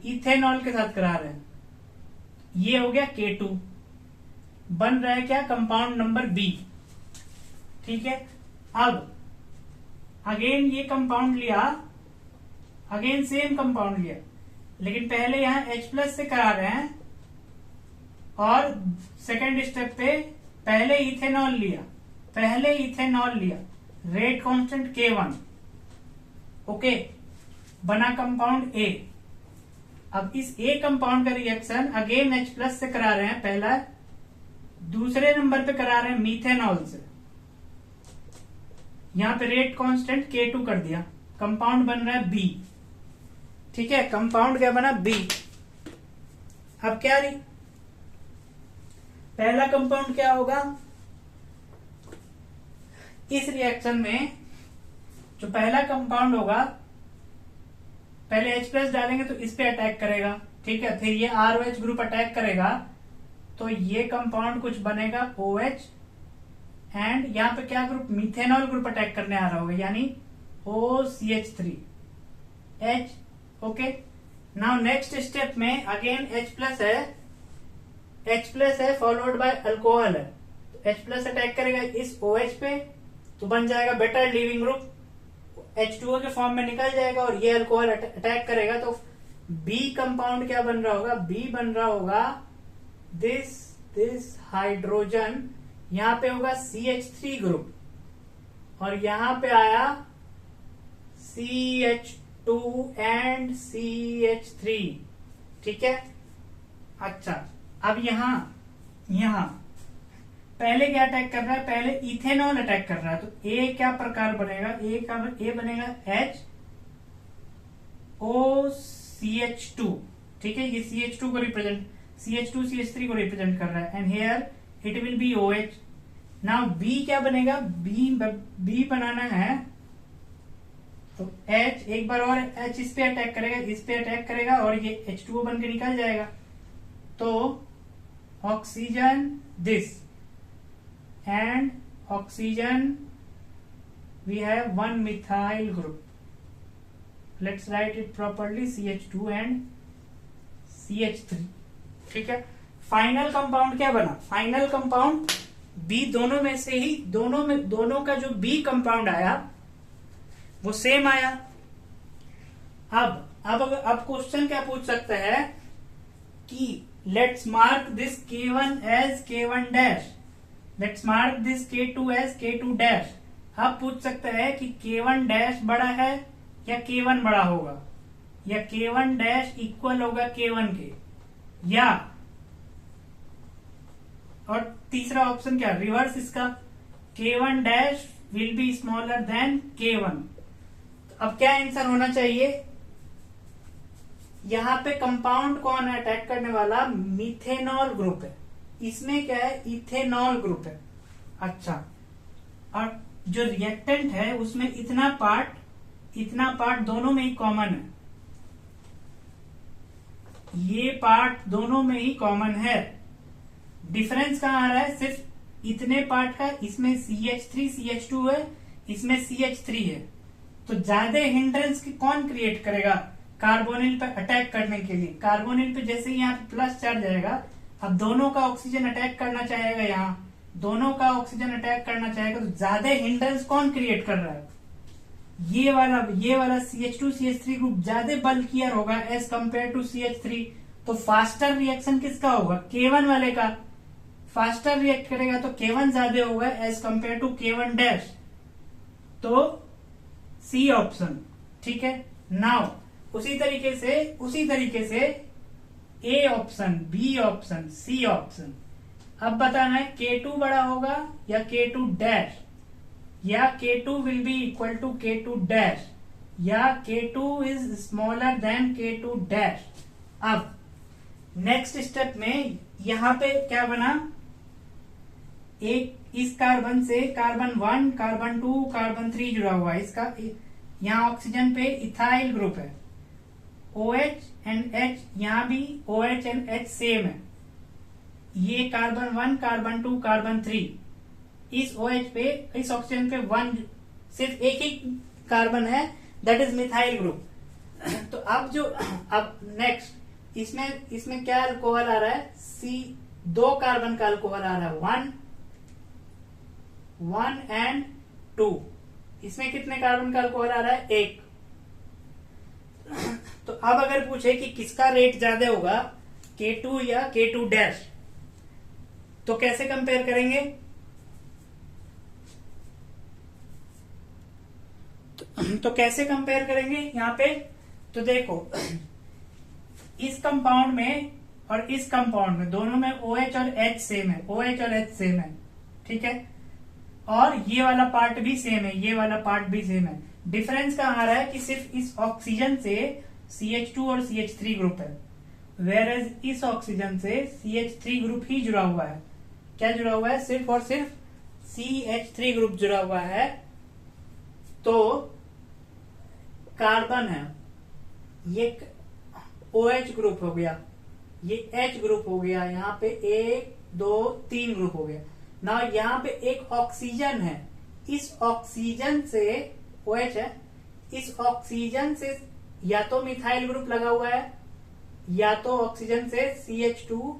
इथेनॉल के साथ करा रहे हैं, ये हो गया K2, बन रहा है क्या, कंपाउंड नंबर B, ठीक है। अब अगेन ये कंपाउंड लिया, अगेन सेम कंपाउंड लिया, लेकिन पहले यहां H प्लस से करा रहे हैं और सेकेंड स्टेप पे पहले इथेनॉल लिया, रेट कांस्टेंट K1, ओके, बना कंपाउंड A। अब इस A कंपाउंड का रिएक्शन अगेन H प्लस से करा रहे हैं पहला, दूसरे नंबर पे करा रहे हैं मीथेनॉल से, यहां पे रेट कांस्टेंट K2 कर दिया, कंपाउंड बन रहा है B, ठीक है। कंपाउंड क्या बना, B। अब क्या रही, पहला कंपाउंड क्या होगा, इस रिएक्शन में जो पहला कंपाउंड होगा, पहले H प्लस डालेंगे तो इस पे अटैक करेगा, ठीक है। फिर ये ROH ग्रुप अटैक करेगा तो ये कंपाउंड कुछ बनेगा OH, एंड यहां पे क्या ग्रुप, मिथेनॉल ग्रुप अटैक करने आ रहा होगा, यानी OCH3H, okay. Now next step में अगेन H प्लस है फॉलोड बाय अल्कोहल है, H प्लस अटैक करेगा इस OH पे तो बन जाएगा बेटर लीविंग ग्रुप, H2O के फॉर्म में निकल जाएगा और ये अल्कोहल अटैक करेगा तो B कंपाउंड क्या बन रहा होगा, B बन रहा होगा दिस हाइड्रोजन, यहां पे होगा CH3 ग्रुप और यहां पे आया CH2 एंड CH3, ठीक है। अच्छा, अब यहां पहले क्या अटैक कर रहा है, पहले इथेनॉल अटैक कर रहा है, तो ए क्या प्रकार बनेगा, ए बनेगा HOCH2, ठीक है। ये CH2 को रिप्रेजेंट, CH2 CH3 को रिप्रेजेंट कर रहा है, and here it will B OH। Now B क्या बनेगा, B बनाना है तो H, एक बार और H इस पे अटैक करेगा, इस पे अटैक करेगा और ये H2O बन के निकल जाएगा, तो oxygen this and oxygen we have one methyl group, let's write it properly, CH2 and CH3, ठीक है। फाइनल कंपाउंड क्या बना, फाइनल कंपाउंड B, दोनों में से ही दोनों का जो B कंपाउंड आया वो सेम आया। अब क्वेश्चन क्या पूछ सकता है कि let's mark this K1 as K1 dash, let's mark this K2 as K2 dash. अब पूछ सकता है कि K1 डैश बड़ा है या K1 बड़ा होगा, या K1 डैश इक्वल होगा K1 के, या और तीसरा ऑप्शन क्या, रिवर्स इसका, K1 dash will be smaller than K1। अब क्या आंसर होना चाहिए, यहां पे कंपाउंड कौन है अटैक करने वाला, मिथेनॉल ग्रुप है, इसमें क्या है, इथेनॉल ग्रुप है। अच्छा, और जो रिएक्टेंट है उसमें इतना पार्ट दोनों में ही कॉमन है, ये पार्ट दोनों में ही कॉमन है। डिफरेंस कहां आ रहा है, सिर्फ इतने पार्ट का, इसमें CH3 CH2 है, इसमें CH3 है, तो ज्यादा हिंड्रेंस कौन क्रिएट करेगा, कार्बोनिल पे अटैक करने के लिए। कार्बोनिल पे जैसे ही यहाँ प्लस चार्ज आएगा, अब दोनों का ऑक्सीजन अटैक करना चाहेगा, यहाँ दोनों का ऑक्सीजन अटैक करना चाहेगा, तो ज्यादा हिंड्रेंस कौन क्रिएट कर रहा है, ये वाला CH2 CH3 ग्रुप ज्यादा बल्कियर होगा एज कंपेयर टू CH3, तो फास्टर रिएक्शन किसका होगा, K1 वाले का। फास्टर रिएक्ट करेगा तो K1 ज्यादा होगा as compare to K1 dash, तो सी ऑप्शन। ठीक है, नाउ उसी तरीके से A option, B option, C option. अब बताना है K2 बड़ा होगा या K2 डैश, या K2 will be equal to K2 dash, या K2 is smaller than K2 dash. अब नेक्स्ट स्टेप में यहां पे क्या बना, एक इस कार्बन से कार्बन 1, कार्बन 2, कार्बन 3 जुड़ा हुआ है। इसका यहाँ ऑक्सीजन पे इथाइल ग्रुप है, OH एंड H, यहाँ भी OH एंड H सेम है। ये कार्बन 1, कार्बन 2, कार्बन 3, इस OH पे, इस ऑक्सीजन पे 1 सिर्फ एक ही कार्बन है, दैट इज मिथाइल ग्रुप। तो अब नेक्स्ट इसमें क्या अल्कोहल आ रहा है, दो कार्बन का अल्कोहल आ रहा है, 1 एंड 2। इसमें कितने कार्बन का अल्कोहल आ रहा है, 1। तो अब अगर पूछे कि किसका रेट ज्यादा होगा, K2 या K2 डैश, तो कैसे कंपेयर करेंगे? तो कैसे कंपेयर करेंगे यहाँ पे? तो देखो, इस कंपाउंड में और इस कंपाउंड में दोनों में OH और H सेम है, OH और H सेम है। ठीक है, और ये वाला पार्ट भी सेम है, ये वाला पार्ट भी सेम है। डिफरेंस कहाँ आ रहा है कि सिर्फ इस ऑक्सीजन से CH2 और CH3 ग्रुप है, वेयर इस ऑक्सीजन से CH3 ग्रुप ही जुड़ा हुआ है। क्या जुड़ा हुआ है? सिर्फ और सिर्फ CH3 ग्रुप जुड़ा हुआ है। तो कार्बन है, ये OH ग्रुप हो गया, ये H ग्रुप हो गया, यहाँ पे 1, 2, 3 ग्रुप हो गया ना। यहाँ पे एक ऑक्सीजन है, इस ऑक्सीजन से OH है, इस ऑक्सीजन से या तो मिथाइल ग्रुप लगा हुआ है या तो ऑक्सीजन से CH2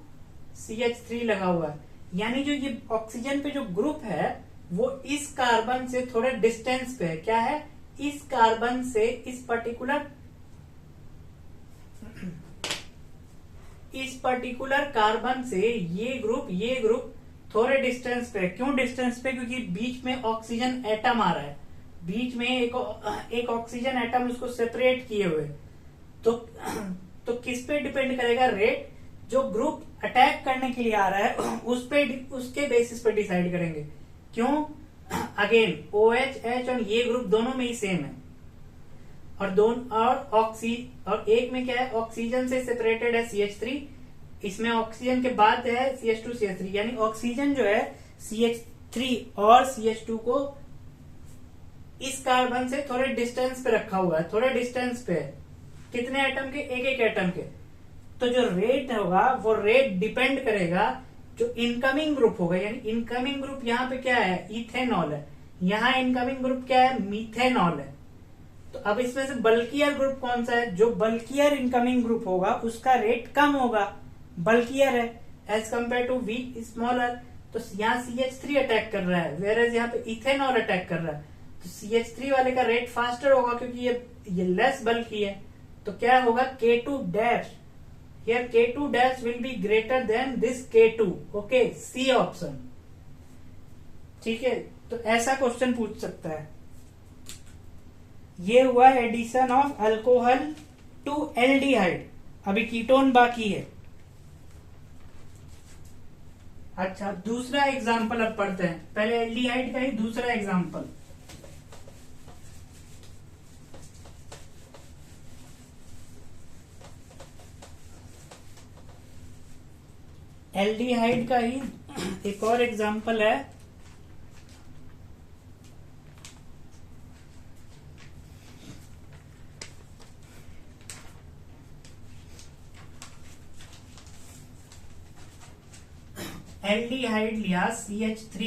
CH3 लगा हुआ है। यानी जो ये ऑक्सीजन पे जो ग्रुप है वो इस कार्बन से थोड़े डिस्टेंस पे है। क्या है? इस कार्बन से, इस पर्टिकुलर कार्बन से ये ग्रुप थोड़े डिस्टेंस पे। क्यों डिस्टेंस पे? क्योंकि बीच में ऑक्सीजन एटम आ रहा है, बीच में एक ऑक्सीजन एटम उसको सेपरेट किए हुए। तो किस पे डिपेंड करेगा रेट? जो ग्रुप अटैक करने के लिए आ रहा है उसके बेसिस पे डिसाइड करेंगे। क्यों? अगेन OH H और ये ग्रुप दोनों में ही सेम है, और एक में क्या है, ऑक्सीजन से सेपरेटेड है CH3, इसमें ऑक्सीजन के बाद है CH2 CH3। यानी ऑक्सीजन जो है CH3 और CH2 को इस कार्बन से थोड़े डिस्टेंस पे रखा हुआ है, थोड़े डिस्टेंस पे। कितने एटम के? एक एटम के। तो जो रेट होगा वो रेट डिपेंड करेगा जो इनकमिंग ग्रुप होगा। यानी इनकमिंग ग्रुप यहाँ पे क्या है? इथेनॉल है। यहाँ इनकमिंग ग्रुप क्या है? मीथेनॉल है। तो अब इसमें से बल्कियर ग्रुप कौन सा है? जो बल्कियर इनकमिंग ग्रुप होगा उसका रेट कम होगा, बल्कियर है, as compare to weak smaller. तो यहाँ CH3 अटैक कर रहा है, वेयर एज यहाँ पे इथेनॉल अटैक कर रहा है। तो CH3 वाले का रेट फास्टर होगा क्योंकि ये लेस बल्की है। तो क्या होगा? K2 dash, here K2 dash will be greater than this K2. Okay, C option. ठीक है, तो ऐसा क्वेश्चन पूछ सकता है। ये हुआ addition of alcohol to aldehyde. अभी कीटोन बाकी है। अच्छा, दूसरा एग्जांपल अब पढ़ते हैं। पहले एल्डिहाइड का ही दूसरा एग्जांपल। एल्डिहाइड का ही एक और एग्जांपल है। एल्डिहाइड लिया CH3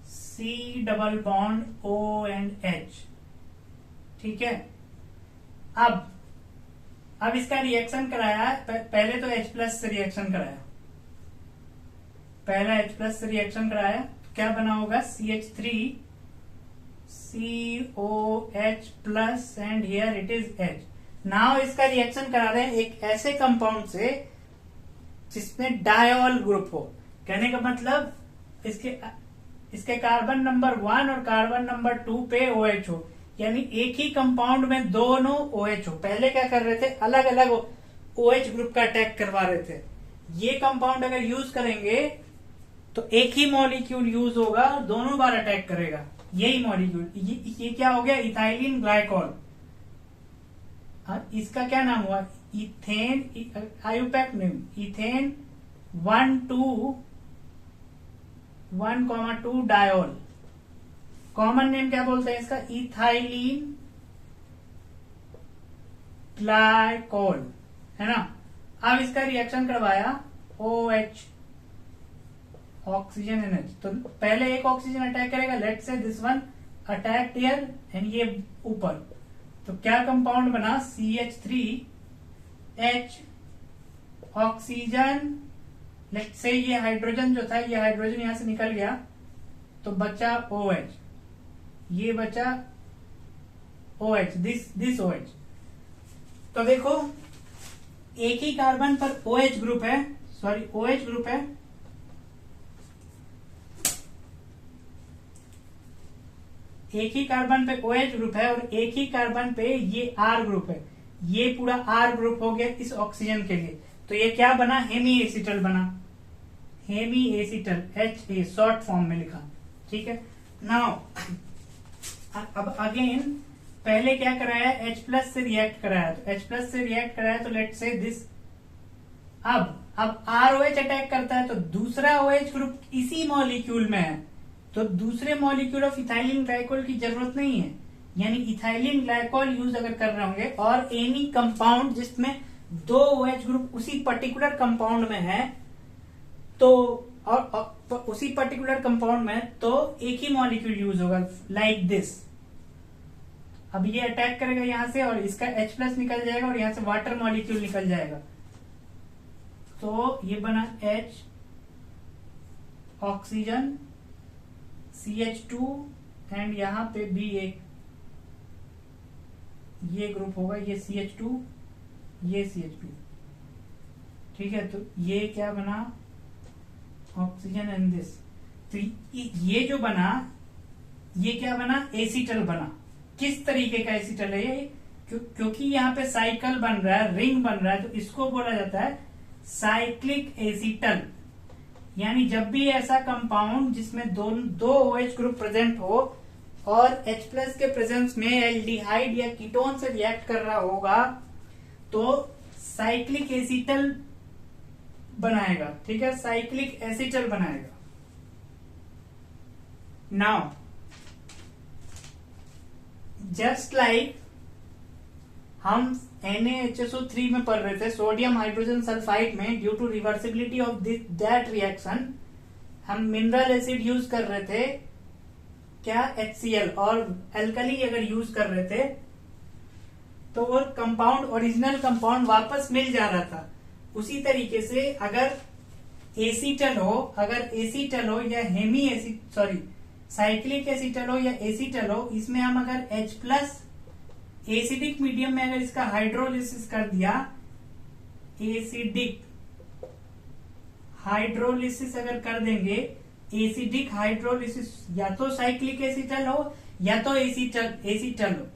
C double bond O and H। ठीक है, अब इसका रिएक्शन कराया। पहले तो H+ से रिएक्शन कराया, पहला H+ से रिएक्शन कराया तो क्या बना होगा? CH3 COH+ and here it is H। Now इसका रिएक्शन करा रहे हैं एक ऐसे कंपाउंड से जिसमें डायोल ग्रुप हो। कहने का मतलब इसके कार्बन नंबर 1 और कार्बन नंबर 2 पे OH हो, यानी एक ही कंपाउंड में दोनों OH हो। पहले क्या कर रहे थे, अलग अलग OH ग्रुप का अटैक करवा रहे थे। ये कंपाउंड अगर यूज करेंगे तो एक ही मॉलिक्यूल यूज होगा, दोनों बार अटैक करेगा यही मॉलिक्यूल। ये क्या हो गया, इथाइलिन ग्लाइकॉल। इसका क्या नाम हुआ, ethane, IUPAC name, ethane 1,2 diol. Common name क्या बोलते हैं इसका, इथाइलिन ग्लाइकॉल, है ना। अब इसका रिएक्शन करवाया OH, ऑक्सीजन NH। तो पहले एक ऑक्सीजन अटैक करेगा, let's say this one attack here and ये ऊपर, तो क्या कंपाउंड बना, CH3H ऑक्सीजन। लेट्स से ये हाइड्रोजन जो था, ये हाइड्रोजन यहां से निकल गया तो बचा OH, ये बचा OH, दिस OH। तो देखो एक ही कार्बन पर OH ग्रुप है, सॉरी OH ग्रुप है, एक ही कार्बन पे OH ग्रुप है और एक ही कार्बन पे ये R ग्रुप है। ये पूरा R ग्रुप हो गया इस ऑक्सीजन के लिए। तो ये क्या बना, हेमी एसिटल बना, hemiacetal, HA short form में लिखा, ठीक है। नाउ अब अगेन पहले क्या कराया, H+ से रिएक्ट कराया, तो H+ से रिएक्ट कराया तो लेट्स से दिस, अब ROH अटैक करता है तो दूसरा OH ग्रुप इसी मॉलिक्यूल में है, तो दूसरे मॉलिक्यूल ऑफ इथाइलिन ग्लाइकोल की जरूरत नहीं है। यानी इथाइलिन ग्लाइकोल यूज अगर कर रहे होंगे और एनी कंपाउंड जिसमें 2 OH ग्रुप उसी पर्टिकुलर कंपाउंड में है, तो और उसी पर्टिकुलर कंपाउंड में तो एक ही मॉलिक्यूल यूज होगा, लाइक दिस। अब ये अटैक करेगा यहां से और इसका H+ निकल जाएगा और यहां से वाटर मॉलिक्यूल निकल जाएगा, तो ये बना H ऑक्सीजन CH2 एंड यहां पे भी एक ये ग्रुप होगा, ये CH2, ये CH2, ठीक है। तो ये क्या बना, ऑक्सीजन एंड दिस। तो ये जो बना, ये क्या बना, एसिटल बना। किस तरीके का एसिटल है ये, क्योंकि यहाँ पे साइकिल बन रहा है, रिंग बन रहा है, तो इसको बोला जाता है साइक्लिक एसिटल। यानी जब भी ऐसा कंपाउंड जिसमें दो OH ग्रुप प्रेजेंट हो और H+ के प्रेजेंस में एल्डिहाइड या कीटोन से रिएक्ट कर रहा होगा तो साइक्लिक एसिटल बनाएगा, ठीक है, साइक्लिक एसिटल बनाएगा। नाउ जस्ट लाइक हम NaHSO3 में पढ़ रहे थे, सोडियम हाइड्रोजन सल्फाइड में due to reversibility of that reaction हम मिनरल एसिड यूज कर रहे थे, क्या, HCl, और एल्कली अगर यूज कर रहे थे तो वो कंपाउंड, ओरिजिनल कंपाउंड वापस मिल जा रहा था। उसी तरीके से अगर एसिटल हो या hemi acid, sorry cyclic acetal हो या एसिटल हो, इसमें हम अगर H+ एसिडिक मीडियम में अगर इसका हाइड्रोलिसिस कर दिया, एसिडिक हाइड्रोलिसिस अगर कर देंगे, एसिडिक हाइड्रोलिसिस, या तो साइक्लिक एसिटल हो या तो एसिटल हो,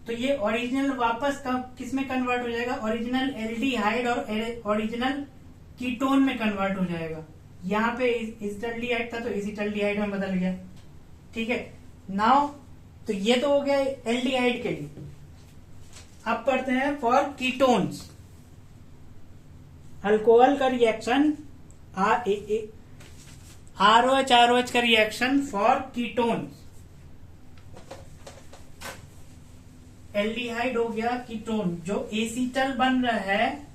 तो ये ओरिजिनल वापस किस में कन्वर्ट हो जाएगा, ओरिजिनल एल्डिहाइड और ओरिजिनल कीटोन में कन्वर्ट हो जाएगा। यहाँ पे एसिटल्डिहाइड था तो एसिटल्डिहाइड में बदल गया, ठीक है। नाउ तो ये तो हो गया एल्डिहाइड के लिए। अब पढ़ते हैं फॉर कीटोन्स। अल्कोहल का रिएक्शन, ROH का रिएक्शन फॉर कीटोन्स। एल्डिहाइड हो गया कीटोन, जो एसिटल बन रहा है,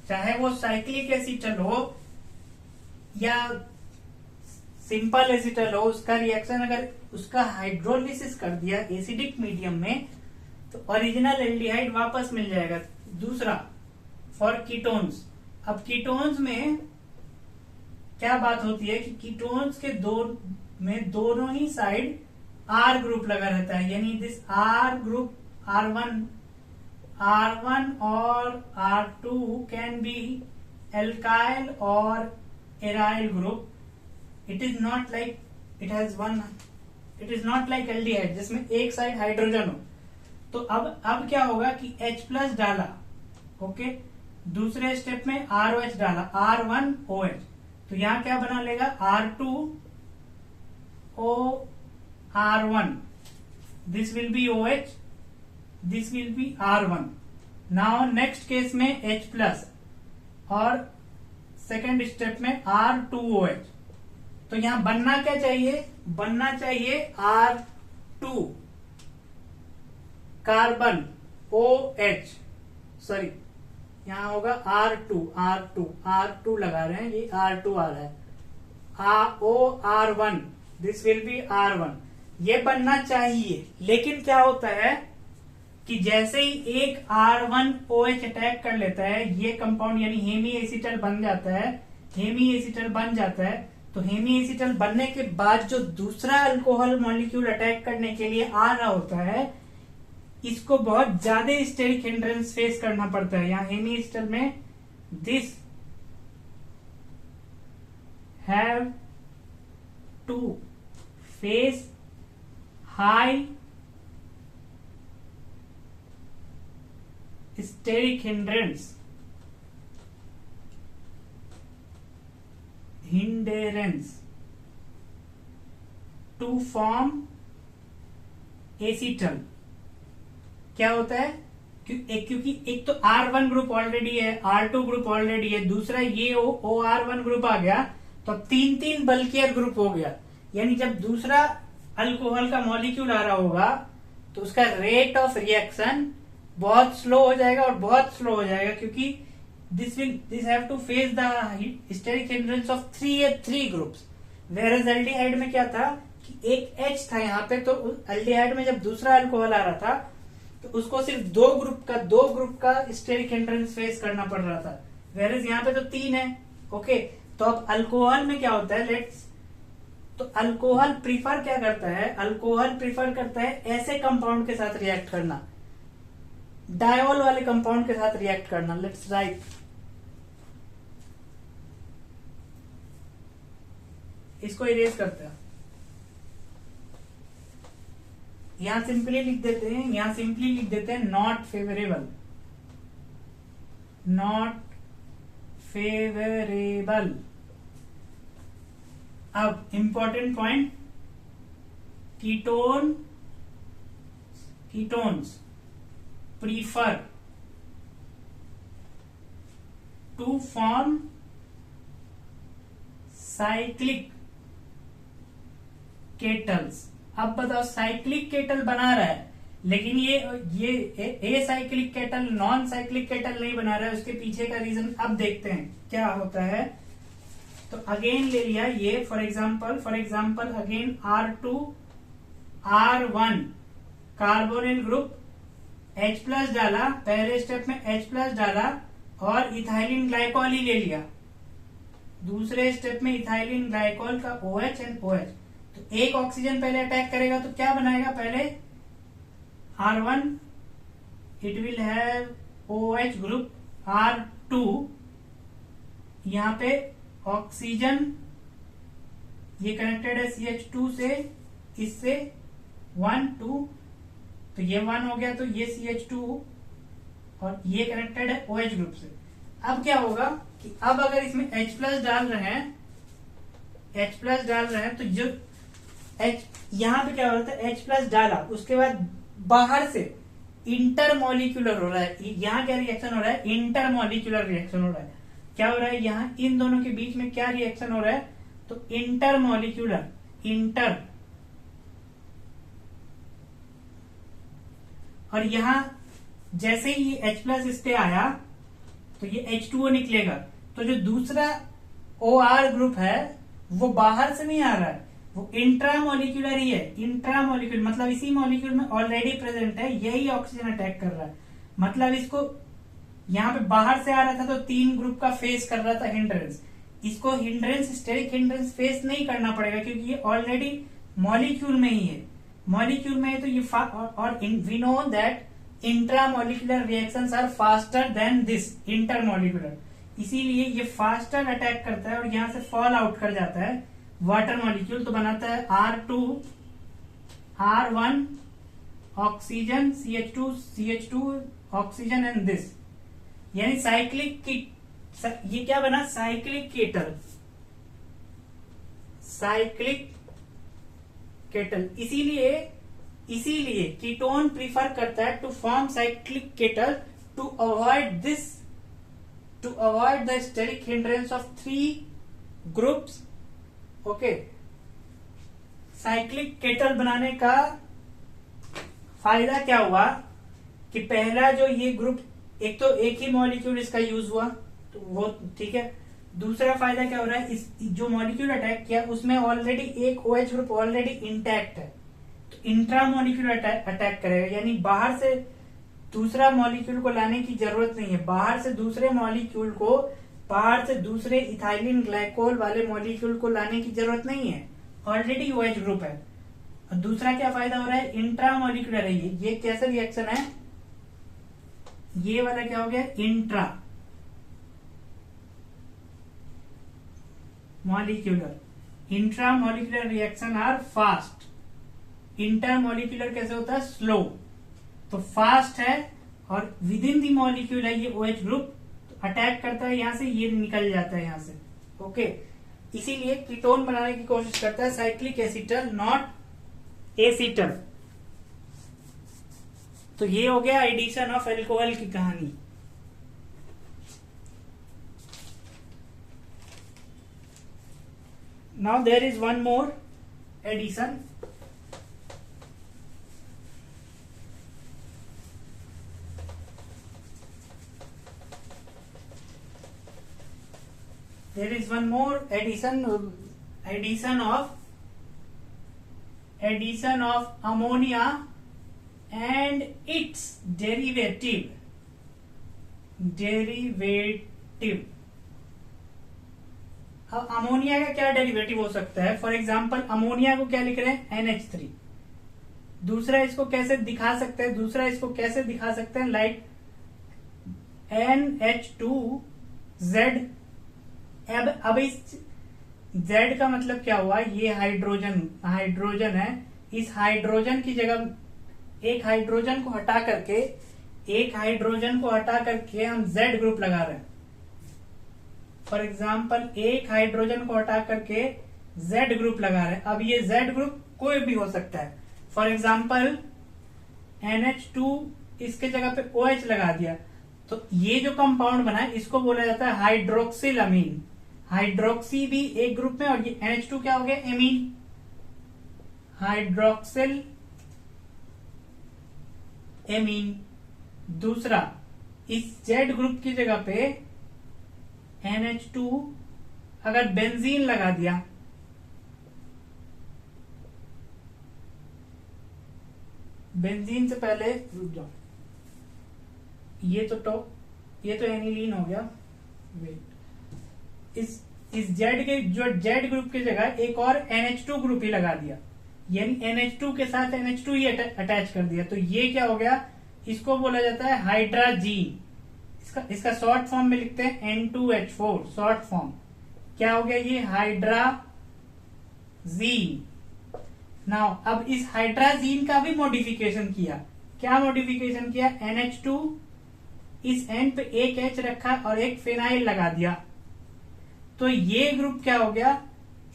चाहे वो साइक्लिक एसिटल हो या सिंपल एसिटल हो, उसका रिएक्शन अगर उसका हाइड्रोलिसिस कर दिया एसिडिक मीडियम में तो ओरिजिनल एल्डिहाइड वापस मिल जाएगा। दूसरा फॉर कीटोन्स। अब कीटोन्स में क्या बात होती है कि कीटोन्स के दोनों ही साइड R ग्रुप लगा रहता है, यानी दिस R ग्रुप R1 और R2 can be alkyl or aryl group, it is not like aldehyde जिसमें एक साइड हाइड्रोजन हो। तो अब क्या होगा कि H प्लस डाला, ओके, दूसरे स्टेप में ROH डाला, R1OH, तो यहां क्या बना लेगा, R2OR1, this will be OH, this will be R1। Now next case में H प्लस और सेकेंड स्टेप में R2OH, तो यहां बनना क्या चाहिए, बनना चाहिए R2 कार्बन OH, सॉरी यहां होगा R2 लगा रहे हैं, ये R2 आ रहा है, OR1, this will be R1, ये बनना चाहिए। लेकिन क्या होता है कि जैसे ही एक R1OH अटैक कर लेता है, ये कंपाउंड यानी हेमी एसिटल बन जाता है, हेमी एसिटल बन जाता है। तो हेमी एसिटल बनने के बाद जो दूसरा अल्कोहल मॉलिक्यूल अटैक करने के लिए आ रहा होता है, इसको बहुत ज्यादा स्टेरिक हिंड्रेंस फेस करना पड़ता है। यहाँ हेमी एसिटल में this have to face high steric hindrance to form acetal. क्या होता है, क्योंकि एक तो R1 ग्रुप ऑलरेडी है, R2 ग्रुप ऑलरेडी है, दूसरा ये OR1 ग्रुप आ गया, तो अब तीन बल्कियर ग्रुप हो गया। यानी जब दूसरा अल्कोहल का मॉलिक्यूल आ रहा होगा तो उसका रेट ऑफ रिएक्शन बहुत स्लो हो जाएगा, और बहुत स्लो हो जाएगा क्योंकि this have to face the steric hindrance of three groups. Whereas aldehyde में क्या था कि एक H था यहाँ पे, तो एल्डिहाइड में जब दूसरा अल्कोहल आ रहा था तो उसको सिर्फ दो ग्रुप का स्टेरिक हिंड्रेंस फेस करना पड़ रहा था, वेरएज यहाँ पे तो 3 है। ओके, तो अब अल्कोहल में क्या होता है, तो अल्कोहल प्रीफर क्या करता है, अल्कोहल प्रीफर करता है ऐसे कंपाउंड के साथ रिएक्ट करना, डायोल वाले कंपाउंड के साथ रिएक्ट करना। लेट्स राइट, इसको इरेज करते हैं, यहां सिंपली लिख देते हैं नॉट फेवरेबल। अब important point, ketones prefer to form cyclic kettles. अब बताओ, साइक्लिक केटल बना रहा है, लेकिन ये a cyclic kettle non cyclic kettle नहीं बना रहा है। उसके पीछे का रीजन अब देखते हैं क्या होता है। तो अगेन ले लिया ये, for example again R2 R1 carbonyl group, H plus डाला, पहले स्टेप में H प्लस डाला और इथाइलिन ग्लाइकॉल ही ले लिया, दूसरे स्टेप में इथाइलिन ग्लाइकॉल का OH एंड OH। तो एक ऑक्सीजन पहले अटैक करेगा तो क्या बनाएगा, पहले R1 it will have OH group, R2 यहाँ पे ऑक्सीजन ये कनेक्टेड है CH2 से, इससे 1 2, तो ये 1 हो गया, तो ये CH2 और ये कनेक्टेड है OH ग्रुप से। अब क्या होगा कि अब अगर इसमें H प्लस डाल रहे हैं तो जो H यहां पे क्या हो रहा है, H प्लस डाला, उसके बाद बाहर से इंटरमोलिकुलर हो रहा है। यहाँ क्या रिएक्शन हो रहा है, इंटरमोलिकुलर रिएक्शन हो रहा है। क्या हो रहा है, यहाँ इन दोनों के बीच में क्या रिएक्शन हो रहा है, तो इंटरमोलिकुलर, और यहां जैसे ही ये H प्लस इस पे आया तो ये H2O निकलेगा। तो जो दूसरा OR ग्रुप है वो बाहर से नहीं आ रहा है, वो इंट्रामोलिकुलर ही है। इंट्रामोलिकुलर मतलब इसी मॉलिक्यूल में ऑलरेडी प्रेजेंट है, यही ऑक्सीजन अटैक कर रहा है। मतलब इसको यहाँ पे बाहर से आ रहा था तो 3 ग्रुप का फेस कर रहा था हिंड्रेंस, इसको हिंड्रेंस स्टेरिक हिंड्रेंस फेस नहीं करना पड़ेगा क्योंकि ये ऑलरेडी मॉलिक्यूल में ही है। मॉलिक्यूल में है तो ये और we know that intramolecular reactions are faster than this intermolecular. इसीलिए ये फास्टर अटैक करता है और यहां से फॉल आउट कर जाता है वाटर मॉलिक्यूल, तो बनाता है R2 R1 oxygen CH2 oxygen and this, यानी साइक्लिक किट। ये क्या बना? Cyclic ketal, cyclic ketal. इसीलिए कीटोन प्रीफर करता है to form cyclic ketal to avoid the steric hindrance of 3 groups. Okay, cyclic ketal बनाने का फायदा क्या हुआ कि पहला जो ये ग्रुप, एक तो एक ही मॉलिक्यूल इसका यूज हुआ तो वो ठीक है। दूसरा फायदा क्या हो रहा है, इस जो मॉलिक्यूल अटैक किया उसमें ऑलरेडी एक OH ग्रुप ऑलरेडी इंटैक्ट है, तो इंट्रा मॉलिक्यूल अटैक करेगा, यानी बाहर से दूसरा मॉलिक्यूल को लाने की जरूरत नहीं है। बाहर से दूसरे इथाइलिन ग्लाइकोल वाले मॉलिक्यूल को लाने की जरूरत नहीं है, ऑलरेडी OH ग्रुप है। और दूसरा क्या फायदा हो रहा है, इंट्रा मॉलिक्यूलर है। ये कैसा रिएक्शन है, ये वाला क्या हो गया, intramolecular reaction are fast, intermolecular कैसे होता है, स्लो। तो फास्ट है और विद इन दी मॉलिक्यूल है ये OH ग्रुप, तो अटैक करता है यहां से, ये निकल जाता है यहां से। ओके, इसीलिए कीटोन बनाने की कोशिश करता है साइक्लिक एसिटल, नॉट एसिटल। तो ये हो गया एडिशन ऑफ एल्कोहल की कहानी। Now there is one more addition. There is one more addition of ammonia and its derivative. अब अमोनिया का क्या डेरिवेटिव हो सकता है? फॉर एग्जाम्पल अमोनिया को क्या लिख रहे हैं, NH3। दूसरा इसको कैसे दिखा सकते हैं, लाइक NH2Z। अब इस Z का मतलब क्या हुआ, ये हाइड्रोजन है। इस हाइड्रोजन की जगह एक हाइड्रोजन को हटा करके हम Z ग्रुप लगा रहे हैं। फॉर एग्जाम्पल एक हाइड्रोजन को हटा करके Z ग्रुप लगा रहे हैं। अब ये Z ग्रुप कोई भी हो सकता है। फॉर एग्जाम्पल NH2 इसके जगह पे OH लगा दिया, तो ये जो कंपाउंड बना है इसको बोला जाता है हाइड्रोक्सिल अमीन। हाइड्रोक्सी भी एक ग्रुप में, और ये NH2 क्या हो गया, एमीन, हाइड्रोक्सिल एमीन। दूसरा, इस Z ग्रुप की जगह पे NH2 अगर बेंजीन लगा दिया, बेंजीन से पहले रुक जाओ, ये तो एनिलीन हो गया। वेट, इस Z ग्रुप की जगह एक और NH2 ग्रुप ही लगा दिया, यानी NH2 के साथ NH2 ही अटैच कर दिया, तो ये क्या हो गया, इसको बोला जाता है हाइड्राजीन। इसका शॉर्ट फॉर्म में लिखते हैं N2H4, शॉर्ट फॉर्म क्या हो गया, ये हाइड्राजीन। नाउ अब इस हाइड्राजीन का भी मॉडिफिकेशन किया। क्या मॉडिफिकेशन किया, NH2 इस एंड पे एक H रखा और एक फिनाइल लगा दिया, तो ये ग्रुप क्या हो गया,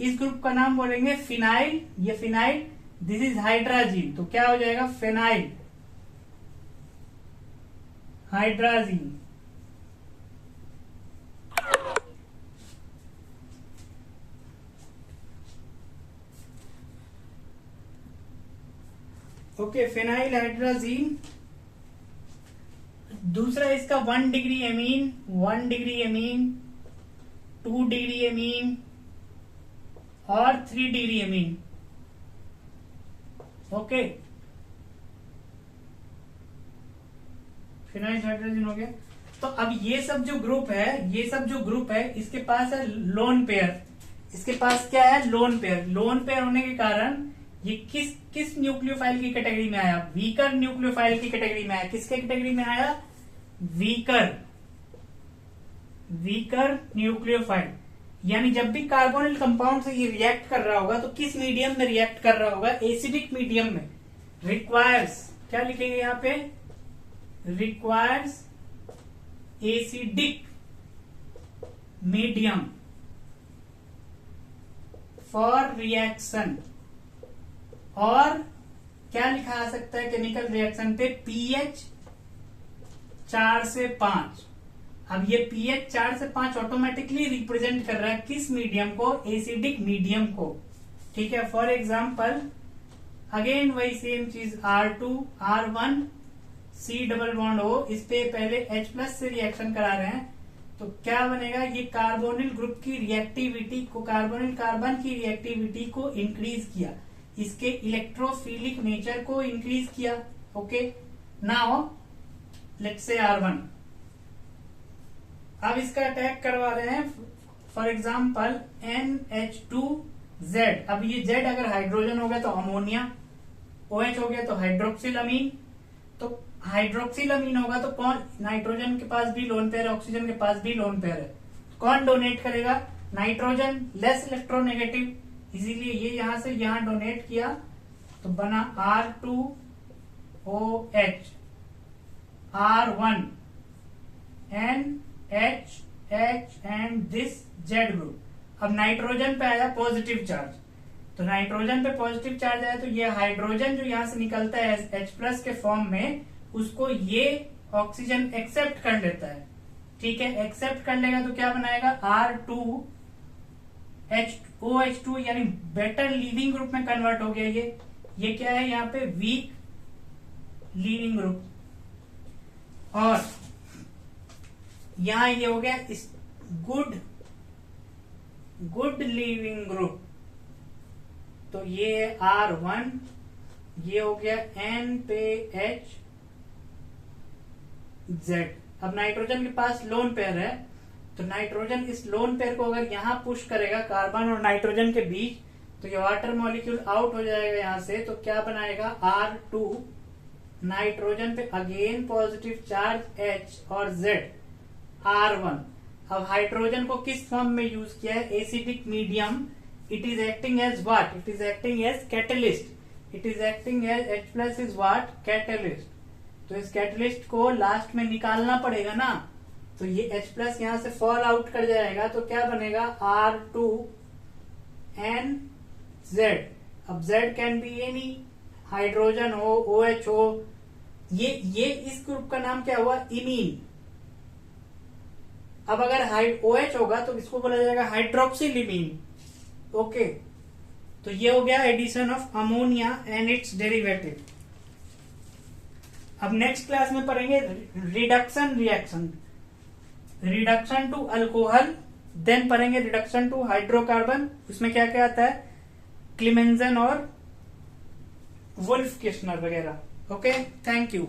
इस ग्रुप का नाम बोलेंगे फिनाइल। ये फिनाइल, दिस इज हाइड्राजीन, तो क्या हो जाएगा, phenyl hydrazine. Okay, phenyl hydrazine. दूसरा इसका 1 डिग्री एमीन, 2 डिग्री एमीन और 3 degree amine. Okay, phenyl hydrogen हो गया। तो अब ये सब जो ग्रुप है इसके पास है लोन पेयर। इसके पास क्या है, लोन पेयर। लोन पेयर होने के कारण ये किस न्यूक्लियोफाइल की कैटेगरी में आया, वीकर न्यूक्लियोफाइल की कैटेगरी में आया। किसके कैटेगरी में आया, वीकर वीकर न्यूक्लियोफाइल, यानी जब भी कार्बोनिल कंपाउंड से ये रिएक्ट कर रहा होगा तो किस मीडियम में रिएक्ट कर रहा होगा? एसिडिक मीडियम में। रिक्वायर्स, क्या लिखेंगे यहाँ पे? Requires acidic medium for reaction. और क्या लिखा आ सकता है केमिकल रिएक्शन पे? पीएच 4 से 5। अब ये पीएच 4 से 5 ऑटोमेटिकली रिप्रेजेंट कर रहा है किस मीडियम को? एसिडिक मीडियम को। ठीक है, फॉर एग्जाम्पल अगेन वही सेम चीज, R2 R1 C double bond O, इस पे पहले H+ से रिएक्शन करा रहे हैं तो क्या बनेगा? ये कार्बोनिल ग्रुप की रिएक्टिविटी को, कार्बोनिल कार्बन की रिएक्टिविटी को इंक्रीज किया, इसके इलेक्ट्रोफिलिक नेचर को इंक्रीज किया। Okay, now let's say R1, अब इसका अटैक करवा रहे हैं फॉर एग्जाम्पल NH2Z। अब ये Z अगर हाइड्रोजन हो गया तो अमोनिया, OH हो गया तो हाइड्रोक्सिल अमीन। तो हाइड्रोक्सिल अमीन होगा तो कौन? नाइट्रोजन के पास भी लोन पेयर है, ऑक्सीजन के पास भी लोन पेयर है, कौन डोनेट करेगा? नाइट्रोजन, लेस इलेक्ट्रोनेगेटिव, इसीलिए ये यहां से यहां डोनेट किया तो बना R2OH, R1 NH and this Z group. अब नाइट्रोजन पे आया पॉजिटिव चार्ज, तो नाइट्रोजन पे पॉजिटिव चार्ज आया तो ये हाइड्रोजन जो यहां से निकलता है H+ के फॉर्म में, उसको ये ऑक्सीजन एक्सेप्ट कर लेता है। ठीक है, एक्सेप्ट कर लेगा तो क्या बनाएगा? R2OH2, यानी बेटर लीविंग ग्रुप में कन्वर्ट हो गया ये क्या है यहाँ पे? Weak leaving group. और यहां ये हो गया गुड लीविंग ग्रुप, तो ये R1, ये हो गया N पे HZ। अब नाइट्रोजन के पास लोन पेयर है तो नाइट्रोजन इस लोन पेयर को अगर यहां पुश करेगा कार्बन और नाइट्रोजन के बीच, तो ये वाटर मॉलिक्यूल आउट हो जाएगा यहां से। तो क्या बनाएगा? R2, नाइट्रोजन पे अगेन पॉजिटिव चार्ज H और Z, R1। अब हाइड्रोजन को किस फॉर्म में यूज किया है? Acidic medium. It is acting as what? It is acting as catalyst. It is acting as H+ is what? Catalyst. तो इस कैटलिस्ट को लास्ट में निकालना पड़ेगा ना, तो ये H+ यहां से फॉल आउट कर जाएगा तो क्या बनेगा? R2NZ। अब Z can be any, hydrogen हो, OH हो। ये इस ग्रुप का नाम क्या हुआ? इमीन। अब अगर OH होगा तो इसको बोला जाएगा हाइड्रोक्सिल इमीन। ओके, तो ये हो गया addition of ammonia and its derivative. अब नेक्स्ट क्लास में पढ़ेंगे reduction reaction, reduction to alcohol, then पढ़ेंगे रिडक्शन टू हाइड्रोकार्बन। उसमें क्या क्या आता है? क्लीमेंजन और वुल्फ किस्नर वगैरह। Okay, thank you.